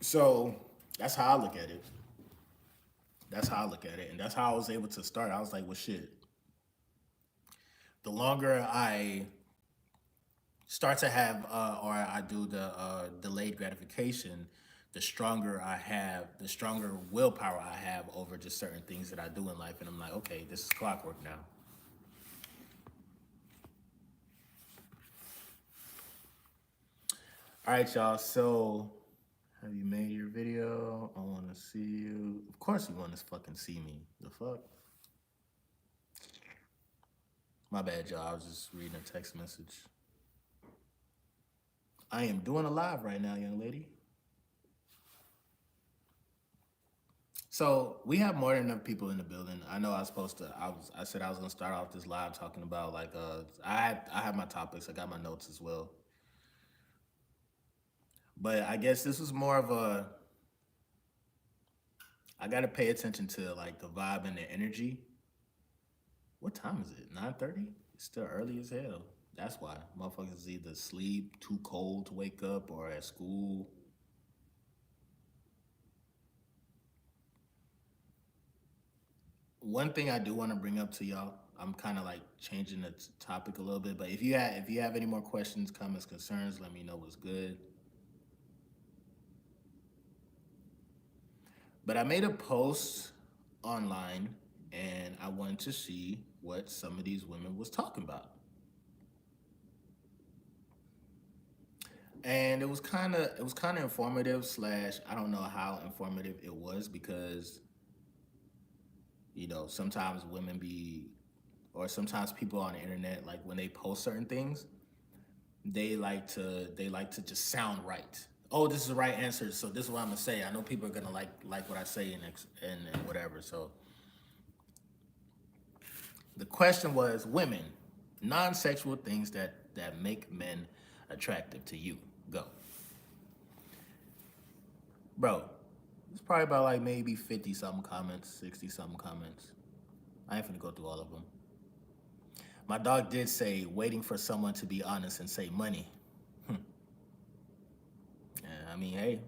So that's how I look at it. That's how I look at it, and that's how I was able to start. I was like, well, shit. The longer I start to have, or I do the delayed gratification, the stronger willpower I have over just certain things that I do in life, and I'm like, okay, this is clockwork now. All right, y'all. So, have you made your video? I want to see you. Of course, you want to fucking see me. The fuck? My bad, y'all. I was just reading a text message. I am doing a live right now, young lady. So we have more than enough people in the building. I know I was supposed to. I said I was gonna start off this live talking about like I have my topics. I got my notes as well. But I guess this was more of a. I gotta pay attention to like the vibe and the energy. What time is it? 9:30. It's still early as hell. That's why motherfuckers either sleep, too cold to wake up, or at school. One thing I do want to bring up to y'all, I'm kind of like changing the topic a little bit, but if you have any more questions, comments, concerns, let me know what's good. But I made a post online and I wanted to see what some of these women was talking about. And it was kind of informative slash I don't know how informative it was because sometimes women be or sometimes people on the internet like when they post certain things they like to just sound right. Oh, this is the right answer, so this is what I'm gonna say. I know people are gonna like what I say and whatever. So the question was women, non-sexual things that make men attractive to you. Go, bro. It's probably about like maybe 50 something comments, 60 something comments. I ain't finna go through all of them. My dog did say waiting for someone to be honest and say money. I mean, hey,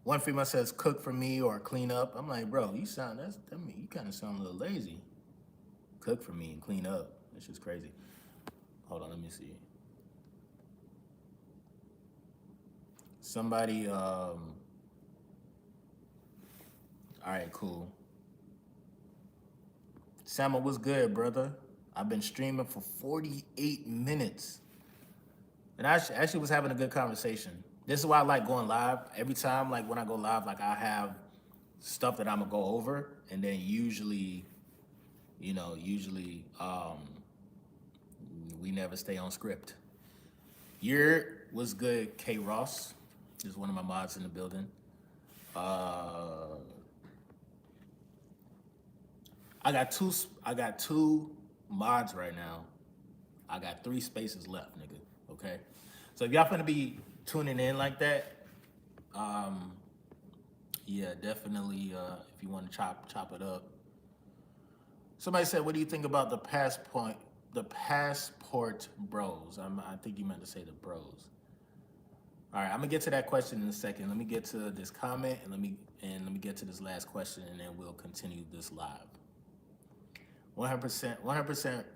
one female says cook for me or clean up. I'm like, bro, you kind of sound a little lazy. Cook for me and clean up. That's just crazy. Hold on, let me see. Somebody, all right, cool. Sama, what's good, brother? I've been streaming for 48 minutes. And I actually was having a good conversation. This is why I like going live. Every time, like when I go live, like I have stuff that I'm gonna go over, and then usually we never stay on script. Was good, K Ross is one of my mods in the building. I got two mods right now. I got 3 spaces left, nigga. Okay, so if y'all finna be tuning in like that, yeah, definitely. If you want to chop it up. Somebody said, "What do you think about the passport bros?" I think you meant to say the bros. All right, I'm gonna get to that question in a second. Let me get to this comment and let me get to this last question, and then we'll continue this live. 100%, 100%,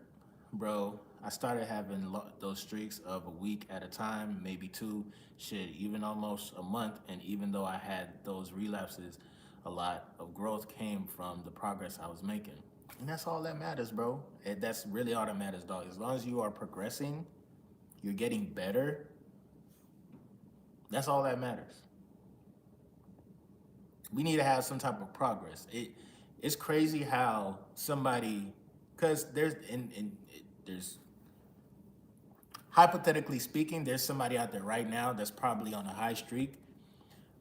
bro. I started having those streaks of a week at a time, maybe 2, shit, even almost a month. And even though I had those relapses, A lot of growth came from the progress I was making. And that's all that matters, bro. That's really all that matters, dog. As long as you are progressing, you're getting better, that's all that matters. We need to have some type of progress. It's crazy how somebody, because there's hypothetically speaking, there's somebody out there right now that's probably on a high streak,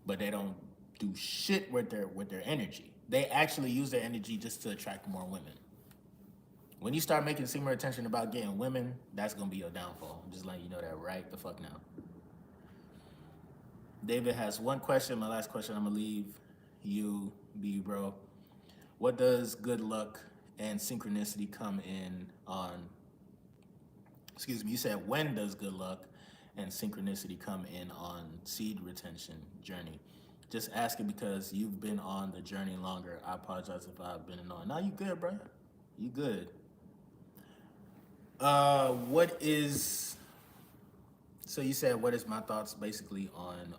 but they don't do shit with their energy. They actually use their energy just to attract more women. When you start making semen retention about getting women, that's gonna be your downfall. I'm just letting you know that right the fuck now. David has one question. My last question. I'm gonna leave you be, bro. What does good luck and synchronicity come in on? Excuse me. You said when does good luck and synchronicity come in on seed retention journey? Just asking because you've been on the journey longer. I apologize if I've been annoying. No, you good, bro. You good. What is? So you said what is my thoughts basically on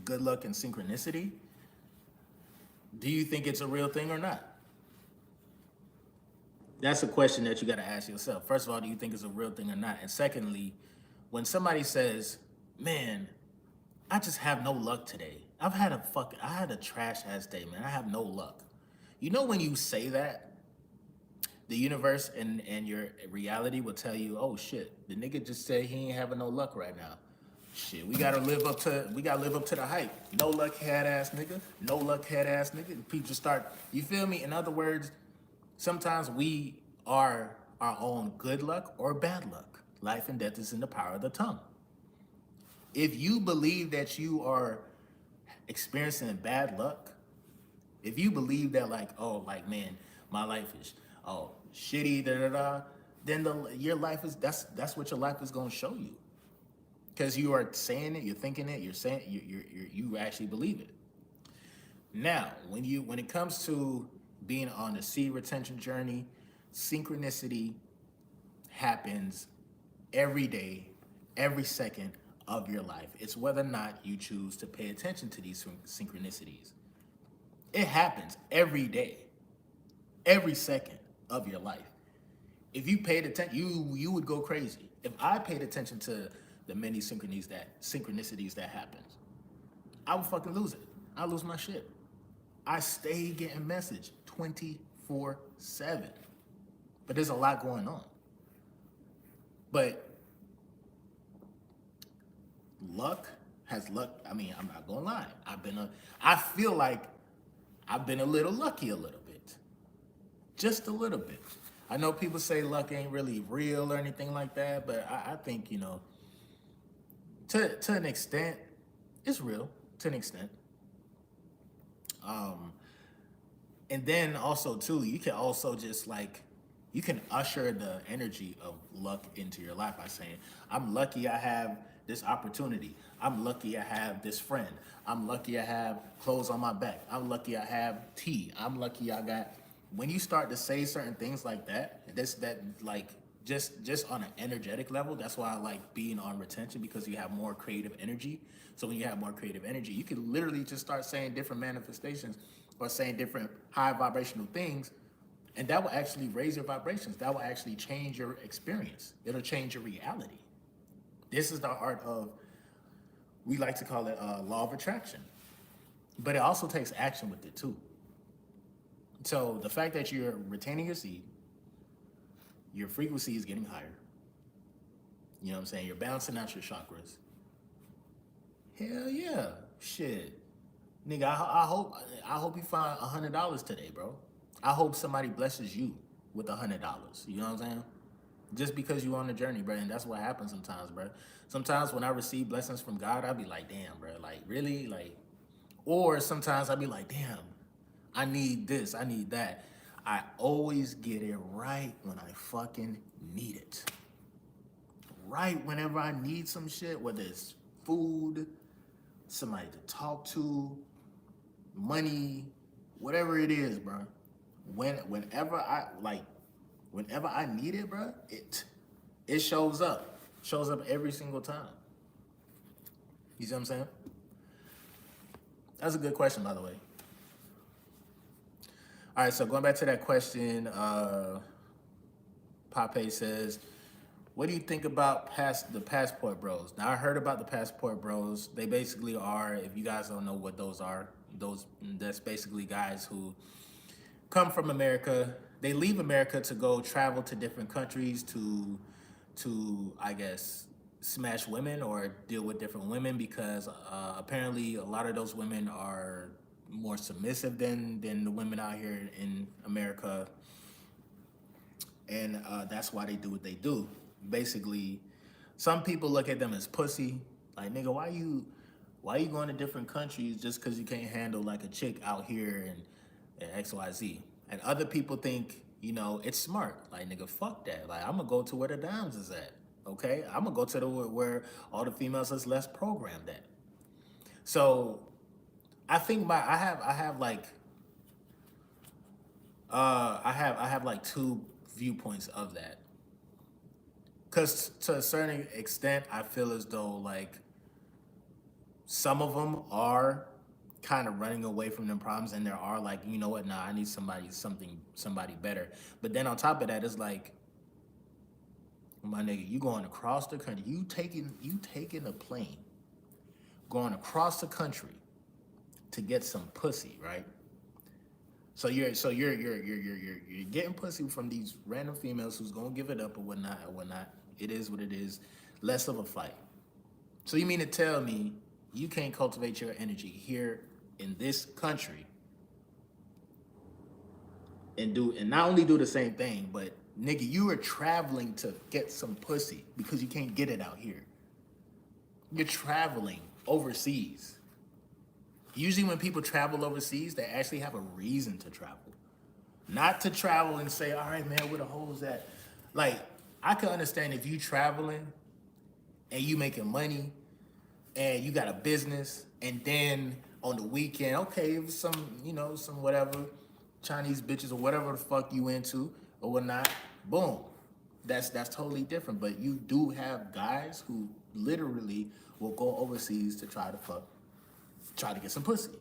good luck and synchronicity? Do you think it's a real thing or not? That's a question that you got to ask yourself. First of all, do you think it's a real thing or not? And secondly, when somebody says, "Man, I just have no luck today. I had a trash ass day, man. I have no luck." You know when you say that, the universe and your reality will tell you, "Oh shit, the nigga just said he ain't having no luck right now. Shit, we gotta live up to the hype. No luck head ass nigga. No luck head ass nigga." People just start, you feel me? In other words, sometimes we are our own good luck or bad luck. Life and death is in the power of the tongue. If you believe that you are experiencing bad luck, if you believe that like, oh, like man, my life is shitty, da da da, then your life is that's what your life is gonna show you. Because you are saying it, you're thinking it, you're saying you actually believe it. Now, when it comes to being on the seed retention journey, synchronicity happens every day, every second of your life. It's whether or not you choose to pay attention to these synchronicities. It happens every day, every second of your life. If you paid attention, you would go crazy. If I paid attention to the many synchronicities that happens, I would fucking lose it. I lose my shit. I stay getting message 24/7. But there's a lot going on. But luck has luck. I mean, I'm not gonna lie. I feel like I've been a little lucky a little bit. Just a little bit. I know people say luck ain't really real or anything like that, but I think, to an extent, it's real to an extent. And then also too, you can also just you can usher the energy of luck into your life by saying, "I'm lucky I have this opportunity. I'm lucky I have this friend. I'm lucky I have clothes on my back. I'm lucky I have tea. I'm lucky I got." When you start to say certain things like that, just on an energetic level, that's why I like being on retention, because you have more creative energy. So when you have more creative energy, you can literally just start saying different manifestations or saying different high vibrational things, and that will actually raise your vibrations. That will actually change your experience. It'll change your reality. This is the art of, we like to call it law of attraction. But it also takes action with it too. So the fact that you're retaining your seed, your frequency is getting higher. You know what I'm saying? You're balancing out your chakras. Hell yeah. Shit. Nigga, I hope you find $100 today, bro. I hope somebody blesses you with $100. You know what I'm saying? Just because you on the journey, bro. And that's what happens sometimes, bro. Sometimes when I receive blessings from God, I be like, damn, bro. Like, really? Like, or sometimes I be like, damn, I need this, I need that. I always get it right when I fucking need it. Right whenever I need some shit, whether it's food, somebody to talk to, money, whatever it is, bro. Whenever I need it, bro, it shows up. Shows up every single time. You see what I'm saying? That's a good question, by the way. All right, so going back to that question, Pape says, what do you think about the passport bros? Now I heard about the passport bros. They basically are, if you guys don't know what those are, that's basically guys who come from America. They leave America to go travel to different countries to I guess smash women or deal with different women because apparently a lot of those women are more submissive than the women out here in America, and that's why they do what they do. Basically, some people look at them as pussy. Like, nigga, why you going to different countries just because you can't handle like a chick out here and XYZ? And other people think, it's smart. Like, nigga, fuck that. Like, I'm gonna go to where the dimes is at. Okay, I'm gonna go to the where all the females is less programmed at. So, I think I have like I have like two viewpoints of that. Because to a certain extent, I feel as though like some of them are kind of running away from them problems, and there are like, you know what, nah, I need somebody better. But then on top of that, it's like, my nigga, you going across the country, you taking a plane, going across the country to get some pussy, right? So you're getting pussy from these random females who's gonna give it up or whatnot. It is what it is. Less of a fight. So you mean to tell me you can't cultivate your energy here in this country and not only do the same thing, but nigga, you are traveling to get some pussy because you can't get it out here. You're traveling overseas. Usually when people travel overseas, they actually have a reason to travel. Not to travel and say, all right, man, where the hoes at? Like, I can understand if you traveling and you making money and you got a business and then on the weekend, okay, if some whatever, Chinese bitches or whatever the fuck you into or whatnot, boom. That's totally different. But you do have guys who literally will go overseas to try to get some pussy.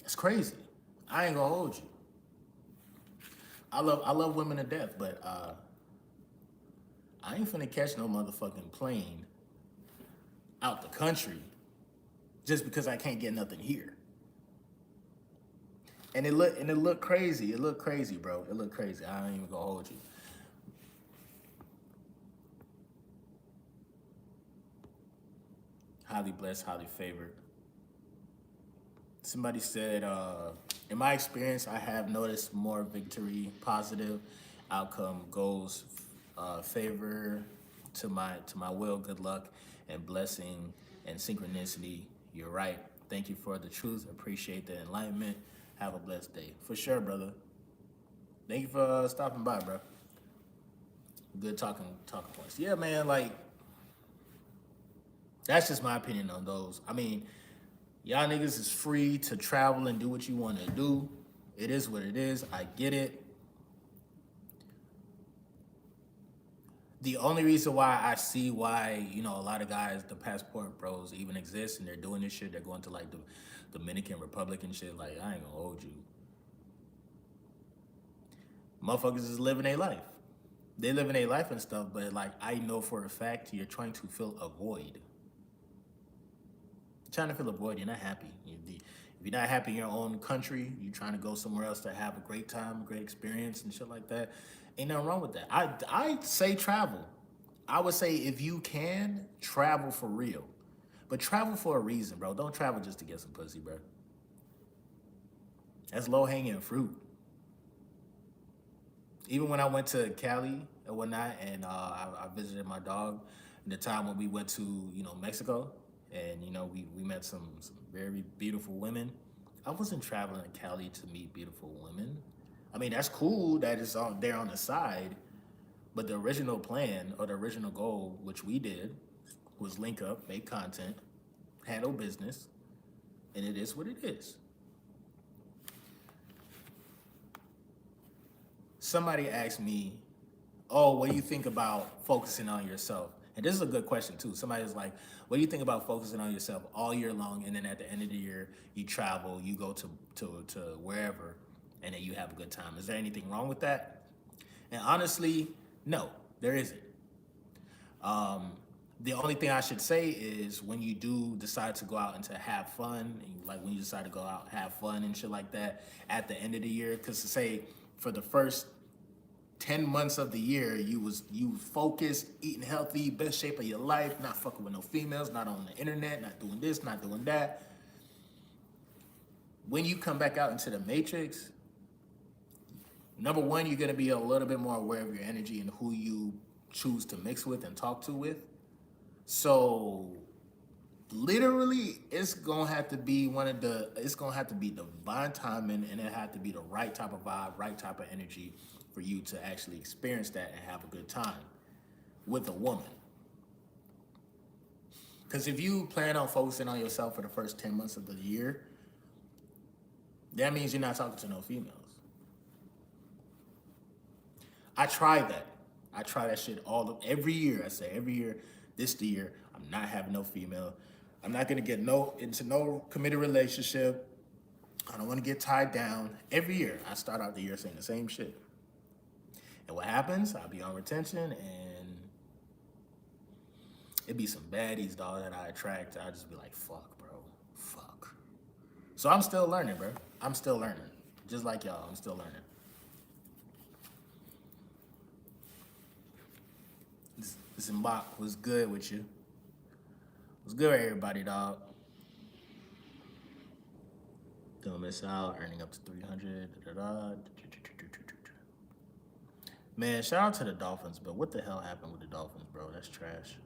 It's crazy. I ain't gonna hold you. I love women to death, but I ain't finna catch no motherfucking plane out the country just because I can't get nothing here. And it looked crazy. It looked crazy, bro. It looked crazy. I ain't even gonna hold you. Highly blessed, highly favored. Somebody said, in my experience, I have noticed more victory, positive outcome goals, favor to my will, good luck, and blessing and synchronicity. You're right. Thank you for the truth. Appreciate the enlightenment. Have a blessed day. For sure, brother. Thank you for stopping by, bro. Good talking points. Yeah, man, like, that's just my opinion on those. I mean, y'all niggas is free to travel and do what you want to do. It is what it is. I get it. The only reason why I see why, a lot of guys, the passport bros even exist and they're doing this shit, they're going to like the Dominican Republic and shit, like, I ain't gonna hold you. Motherfuckers is living their life. They living their life and stuff, but like, I know for a fact you're trying to fill a void. Trying to fill a void, you're not happy. If you're not happy in your own country, you're trying to go somewhere else to have a great time, a great experience and shit like that. Ain't nothing wrong with that. I say travel. I would say if you can, travel for real. But travel for a reason, bro. Don't travel just to get some pussy, bro. That's low-hanging fruit. Even when I went to Cali and whatnot, and I visited my dog, in the time when we went to, Mexico, and, we met some very beautiful women. I wasn't traveling to Cali to meet beautiful women. I mean, that's cool that it's on there on the side, but the original plan or the original goal, which we did, was link up, make content, handle business, and it is what it is. Somebody asked me, oh, what do you think about focusing on yourself? And this is a good question too. Somebody's like, what do you think about focusing on yourself all year long, and then at the end of the year, you travel, you go to wherever, and then you have a good time? Is there anything wrong with that? And honestly, no, there isn't. The only thing I should say is when you do decide to go out and to have fun, and like when you decide to go out, have fun and shit like that at the end of the year, because to say for the first 10 months of the year, you focused, eating healthy, best shape of your life, not fucking with no females, not on the internet, not doing this, not doing that. When you come back out into the matrix, number one, you're gonna be a little bit more aware of your energy and who you choose to mix with and talk to with. So literally, it's gonna have to be it's gonna have to be divine timing, and it had to be the right type of vibe, right type of energy for you to actually experience that and have a good time with a woman. Because if you plan on focusing on yourself for the first 10 months of the year, that means you're not talking to no females. I try that. I try that shit every year. I say every year, this the year, I'm not having no female. I'm not gonna get into no committed relationship. I don't want to get tied down. Every year, I start out the year saying the same shit. And what happens? I'll be on retention, and it be some baddies, dog, that I attract. I just be like, fuck, bro, fuck. So I'm still learning, bro. I'm still learning, just like y'all. I'm still learning. This Mbach was good with you. What's good with everybody, dog? Don't miss out. Earning up to 300. Man, shout out to the Dolphins, but what the hell happened with the Dolphins, bro? That's trash.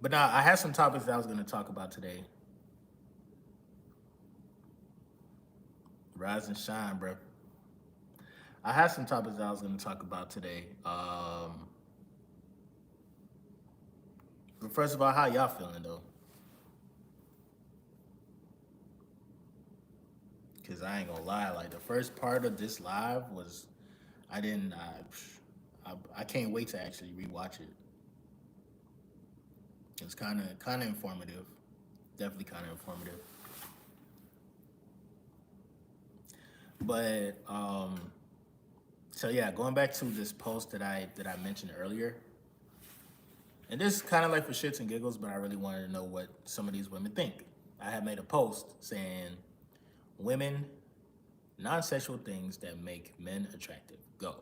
But now, I had some topics that I was going to talk about today. Rise and shine, bro. I had some topics that I was going to talk about today. But first of all, how y'all feeling, though? Because I ain't gonna lie, like the first part of this live was, I didn't, I can't wait to actually rewatch it. It's kind of informative, definitely kind of informative. But so yeah, going back to this post that I mentioned earlier, and this is kind of like for shits and giggles, but I really wanted to know what some of these women think. I had made a post saying, women, non-sexual things that make men attractive. Go.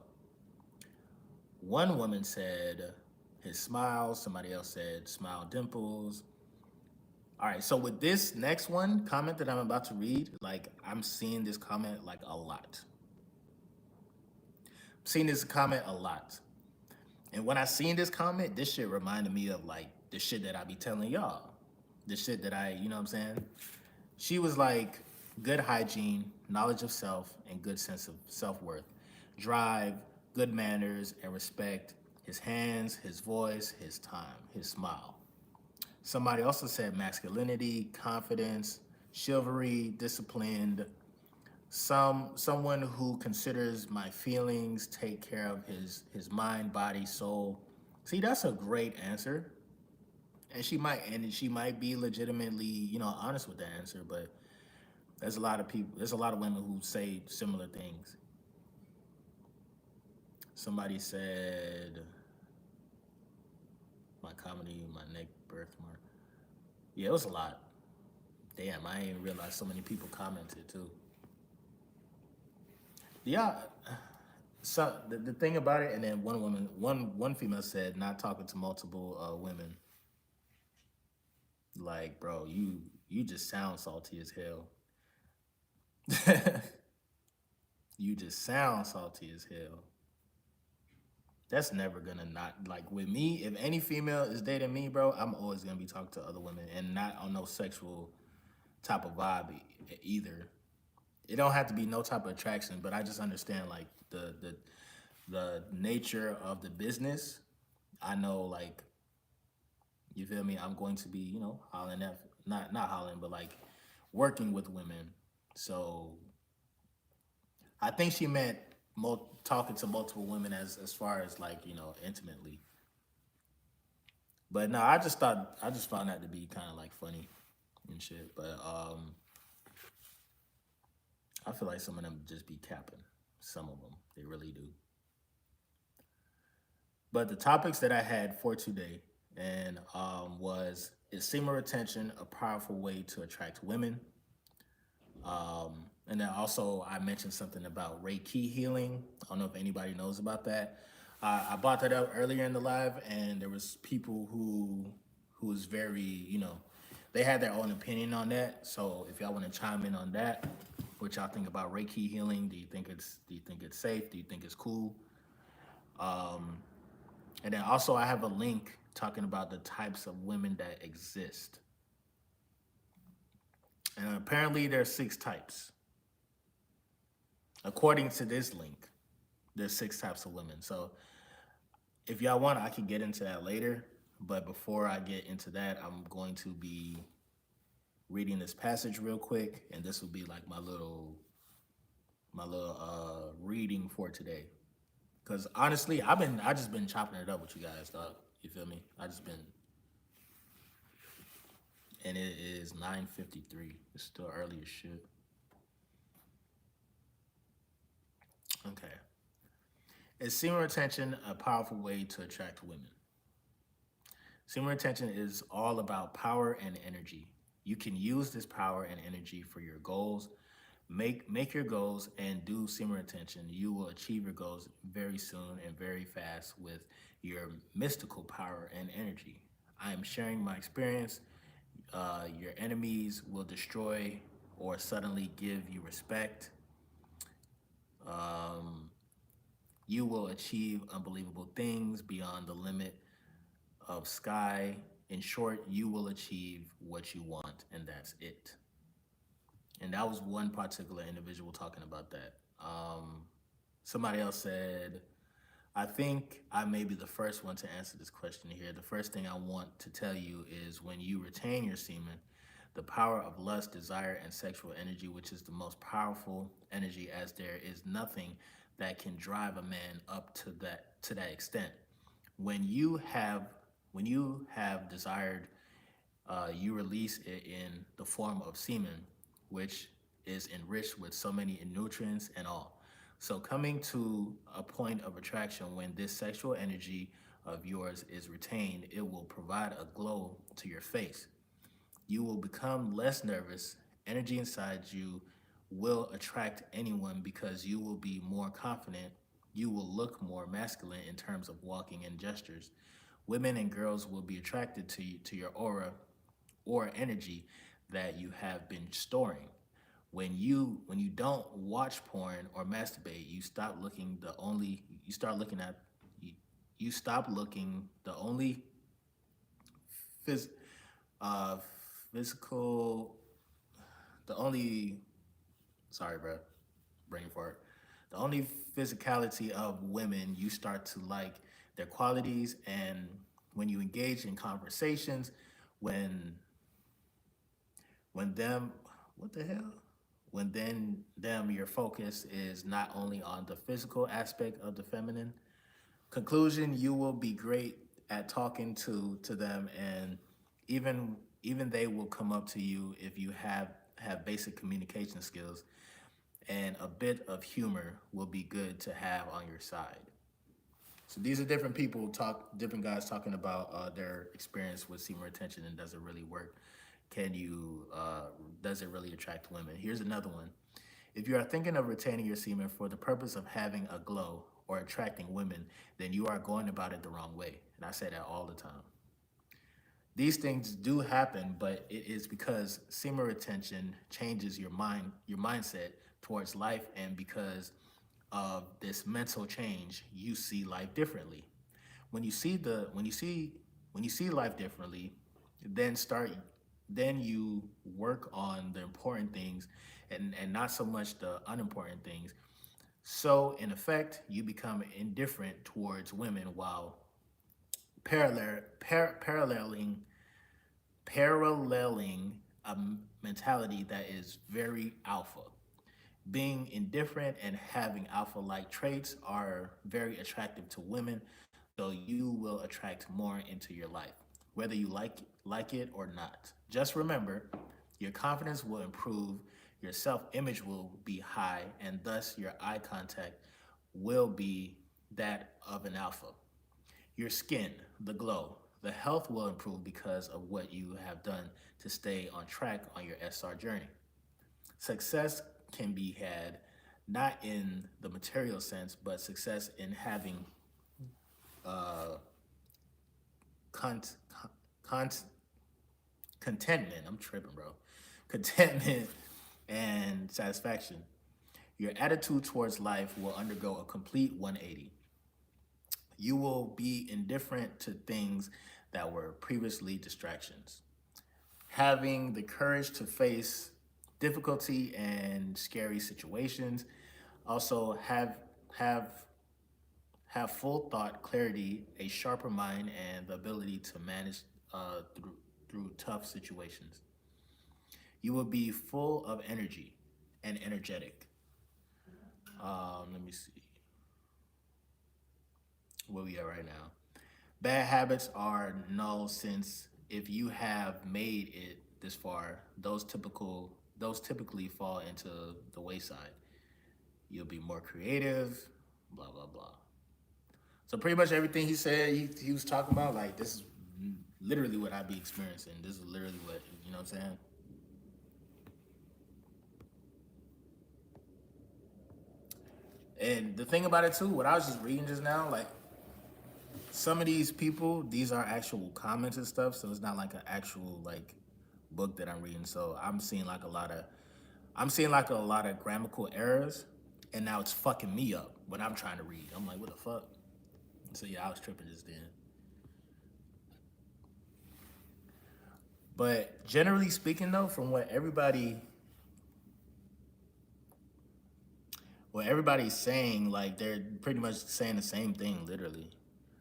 One woman said his smile. Somebody else said smile dimples. All right, so with this next one comment that I'm about to read, like I'm seeing this comment like a lot. I'm seeing this comment a lot. And when I seen this comment, this shit reminded me of like the shit that I be telling y'all. The shit that you know what I'm saying? She was like, good hygiene, knowledge of self, and good sense of self-worth. Drive, good manners, and respect. His hands, his voice, his time, his smile. Somebody also said masculinity, confidence, chivalry, disciplined. Someone who considers my feelings, take care of his mind, body, soul. See, that's a great answer. And she might be legitimately, you know, honest with the answer, but there's a lot of women who say similar things. Somebody said my comedy, my neck birthmark. Yeah, it was a lot. Damn, I didn't realize so many people commented too. Yeah. So the thing about it, and then one female said not talking to multiple women. Like, bro, you just sound salty as hell. You just sound salty as hell. That's never gonna not, like with me, if any female is dating me, bro, I'm always gonna be talking to other women and not on no sexual type of vibe either. It don't have to be no type of attraction, but I just understand like the nature of the business. I know, like, you feel me? I'm going to be, you know, hollering at, not hollering, but like working with women. So I think she meant talking to multiple women as far as like intimately. But no, I just found that to be kind of like funny and shit. But I feel like some of them just be capping. Some of them, they really do. But the topics that I had for today and was is semen retention a powerful way to attract women? And then also I mentioned something about Reiki healing. I don't know if anybody knows about that. I brought that up earlier in the live, and there was people who was very they had their own opinion on that. So if y'all want to chime in on that, what y'all think about Reiki healing? Do you think it's safe? Do you think it's cool? And then also I have a link talking about the types of women that exist. And apparently there's six types. According to this link, there's six types of women. So if y'all want, I can get into that later. But before I get into that, I'm going to be reading this passage real quick, and this will be like my little reading for today. Cause honestly, I just been chopping it up with you guys, dog. You feel me? I just been, and it is 9:53. It's still early as shit. Okay. Is semen retention a powerful way to attract women? Semen retention is all about power and energy. You can use this power and energy for your goals. Make your goals and do semen retention. You will achieve your goals very soon and very fast with your mystical power and energy. I am sharing my experience. Your enemies will destroy or suddenly give you respect. Um, you will achieve unbelievable things beyond the limit of sky. In short, you will achieve what you want, and that's it. And that was one particular individual talking about that. Somebody else said, I think I may be the first one to answer this question here. The first thing I want to tell you is when you retain your semen, the power of lust, desire, and sexual energy, which is the most powerful energy, as there is nothing that can drive a man up to that extent. When you have when you have desired, you release it in the form of semen, which is enriched with so many nutrients and all. So, coming to a point of attraction when this sexual energy of yours is retained, it will provide a glow to your face. You will become less nervous. Energy inside you will attract anyone because you will be more confident. You will look more masculine in terms of walking and gestures. Women and girls will be attracted to your aura or energy that you have been storing. When you don't watch porn or masturbate, you start looking at you, you stop looking the only phys, uh, physical the only sorry, bro, brain fart. The only physicality of women, you start to like their qualities, and when you engage in conversations, when when them what the hell? When then them your focus is not only on the physical aspect of the feminine. Conclusion, you will be great at talking to them, and even they will come up to you if you have basic communication skills, and a bit of humor will be good to have on your side. So these are different guys talking about their experience with semen retention, and does it really work? Does it really attract women? Here's another one. If you are thinking of retaining your semen for the purpose of having a glow or attracting women, then you are going about it the wrong way. And I say that all the time. These things do happen, but it is because semen retention changes your mindset towards life, and because of this mental change, you see life differently. When you see the when you see life differently, then start then you work on the important things, and not so much the unimportant things. So in effect, you become indifferent towards women while paralleling paralleling a mentality that is very alpha. Being indifferent and having alpha-like traits are very attractive to women, so you will attract more into your life, whether you like it or not. Just remember, your confidence will improve, your self-image will be high, and thus your eye contact will be that of an alpha. Your skin, the glow, the health will improve because of what you have done to stay on track on your SR journey. Success can be had not in the material sense, but success in having uh, con- con- contentment. I'm tripping, bro. Contentment and satisfaction. Your attitude towards life will undergo a complete 180. You will be indifferent to things that were previously distractions. Having the courage to face difficulty and scary situations. Also have have full thought, clarity, a sharper mind, and the ability to manage through tough situations. You will be full of energy and energetic. Let me see where we are right now. Bad habits are null since if you have made it this far, those typically fall into the wayside. You'll be more creative, blah blah blah. So pretty much everything he said, he was talking about like this is literally what I be experiencing. This is literally what you know what I'm saying. And the thing about it too, what I was just reading just now, like some of these people, these are actual comments and stuff, so it's not like an actual like book that I'm reading. So I'm seeing like a lot of grammatical errors, and now it's fucking me up when I'm trying to read. I'm like, what the fuck? So yeah, I was tripping just then. But generally speaking, though, from what everybody's saying, like they're pretty much saying the same thing, literally.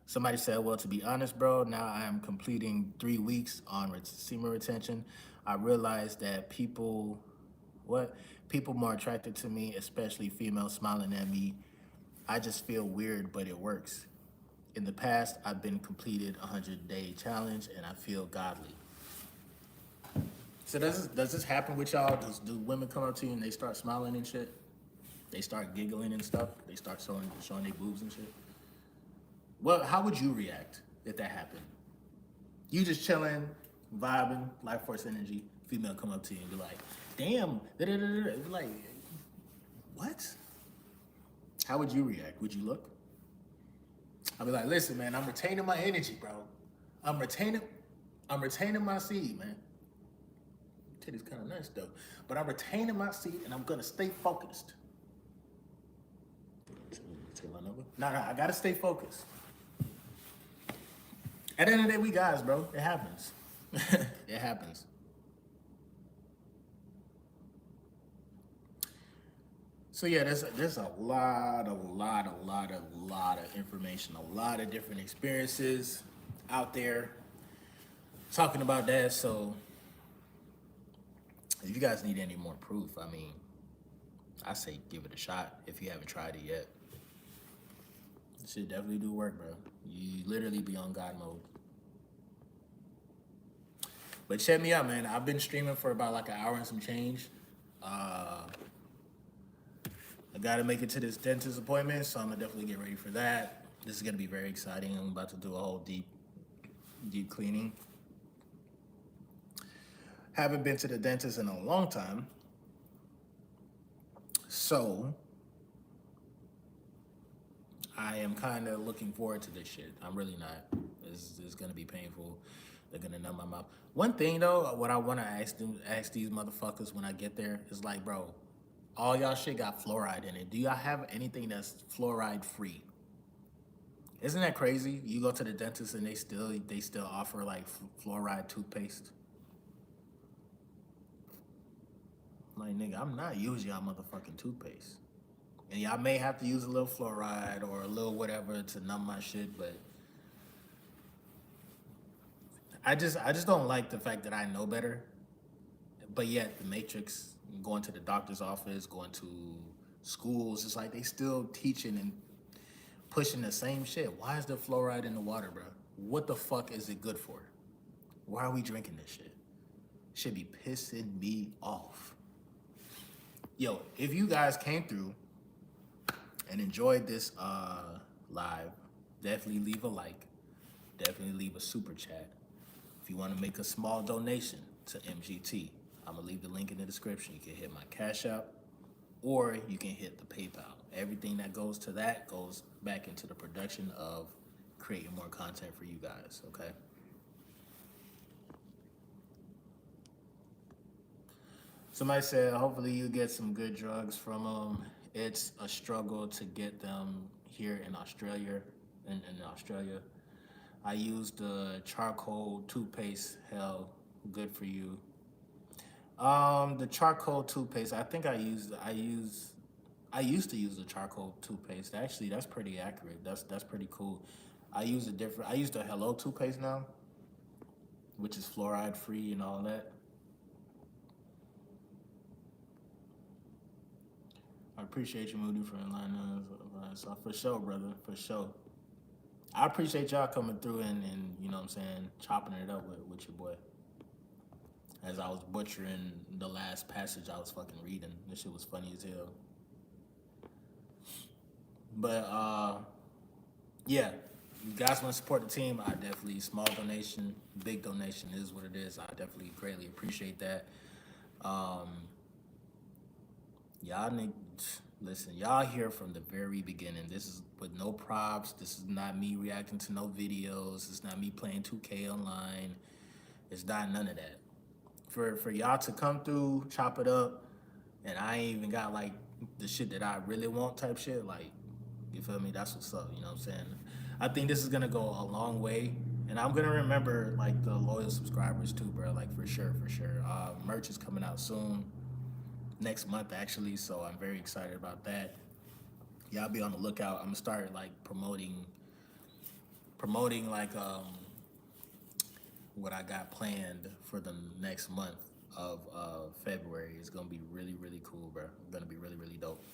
Somebody said, well, to be honest, bro, now I am completing 3 weeks on semen retention. I realized that people more attracted to me, especially females smiling at me. I just feel weird, but it works. In the past, I've been completed a 100-day challenge and I feel godly. So does this happen with y'all? Do women come up to you and they start smiling and shit? They start giggling and stuff? They start showing their boobs and shit? Well, how would you react if that happened? You just chilling, vibing, life force energy. Female come up to you and be like, "Damn!" Da, da, da, da. Be like, what? How would you react? Would you look? I'd be like, "Listen, man, I'm retaining my energy, bro. I'm retaining, I'm retaining my seed, man. Titty's kind of nice though, but I'm retaining my seed and I'm gonna stay focused." Take my number? Nah, I gotta stay focused. At the end of the day, we guys, bro. It happens. It happens. So yeah, there's a lot of information, a lot of different experiences out there talking about that. So if you guys need any more proof, I mean, I say give it a shot if you haven't tried it yet. It should definitely do work, bro. You literally be on God mode. But check me out, man. I've been streaming for about like an hour and some change. I gotta make it to this dentist appointment, so I'm gonna definitely get ready for that. This is gonna be very exciting. I'm about to do a whole deep cleaning. Haven't been to the dentist in a long time, so I am kind of looking forward to this shit. I'm really not. This is gonna be painful. They're gonna numb my mouth. One thing though, what I wanna ask these motherfuckers when I get there is like, bro, all y'all shit got fluoride in it. Do y'all have anything that's fluoride free? Isn't that crazy? You go to the dentist and they still offer like fluoride toothpaste. Like nigga, I'm not using y'all motherfucking toothpaste. And y'all may have to use a little fluoride or a little whatever to numb my shit, but I just don't like the fact that I know better, But yet the matrix, going to the doctor's office, going to schools, it's like they still teaching and pushing the same shit. Why is there fluoride in the water, bro? What the fuck is it good for? Why are we drinking this shit? Should be pissing me off. Yo, if you guys came through and enjoyed this live, definitely leave a like. Definitely leave a super chat. If you want to make a small donation to MGT, I'm going to leave the link in the description. You can hit my Cash App or you can hit the PayPal. Everything that goes to that goes back into the production of creating more content for you guys, okay? Somebody said, hopefully you get some good drugs from them. It's a struggle to get them here in Australia. In Australia, I used the charcoal toothpaste. Hell, good for you. The charcoal toothpaste. I think I used I used to use the charcoal toothpaste. Actually, that's pretty accurate. That's pretty cool. I use a different. I use the Hello toothpaste now, which is fluoride free and all that. I appreciate you, Moody, for enlightening us. So for sure, brother, for sure. I appreciate y'all coming through and you know what I'm saying, chopping it up with your boy. As I was butchering the last passage I was fucking reading. This shit was funny as hell. But yeah, you guys want to support the team, I definitely, small donation, big donation is what it is. I definitely greatly appreciate that. Y'all need, listen, y'all here from the very beginning. This is with no props. This is not me reacting to no videos. It's not me playing 2K online. It's not none of that. For y'all to come through, chop it up, and I ain't even got like the shit that I really want type shit, like, you feel me? That's what's up, you know what I'm saying? I think this is gonna go a long way, and I'm gonna remember like the loyal subscribers too, bro, like for sure, for sure. Merch is coming out soon, next month actually, so I'm very excited about that. Y'all be on the lookout. I'm gonna start like promoting like what I got planned for the next month of February. Is gonna be really, really cool, bro. Gonna be really, really dope.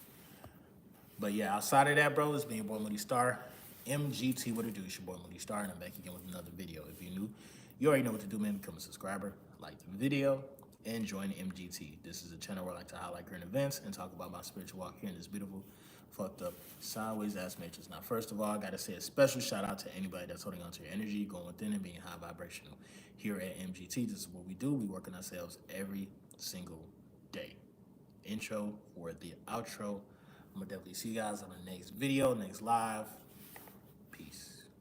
But yeah, outside of that, bro, it's been your boy Moody Starr. MGT, what it do? It's your boy Moody Starr, and I'm back again with another video. If you're new, you already know what to do, man. Become a subscriber, like the video, and join MGT. This is a channel where I like to highlight current events and talk about my spiritual walk here in this beautiful, fucked up, sideways ass matrix. Now, first of all, I gotta say a special shout out to anybody that's holding on to your energy, going within and being high vibrational. Here at MGT, this is what we do. We work on ourselves every single day. Intro for the outro. I'm gonna definitely see you guys on the next video, next live. Peace.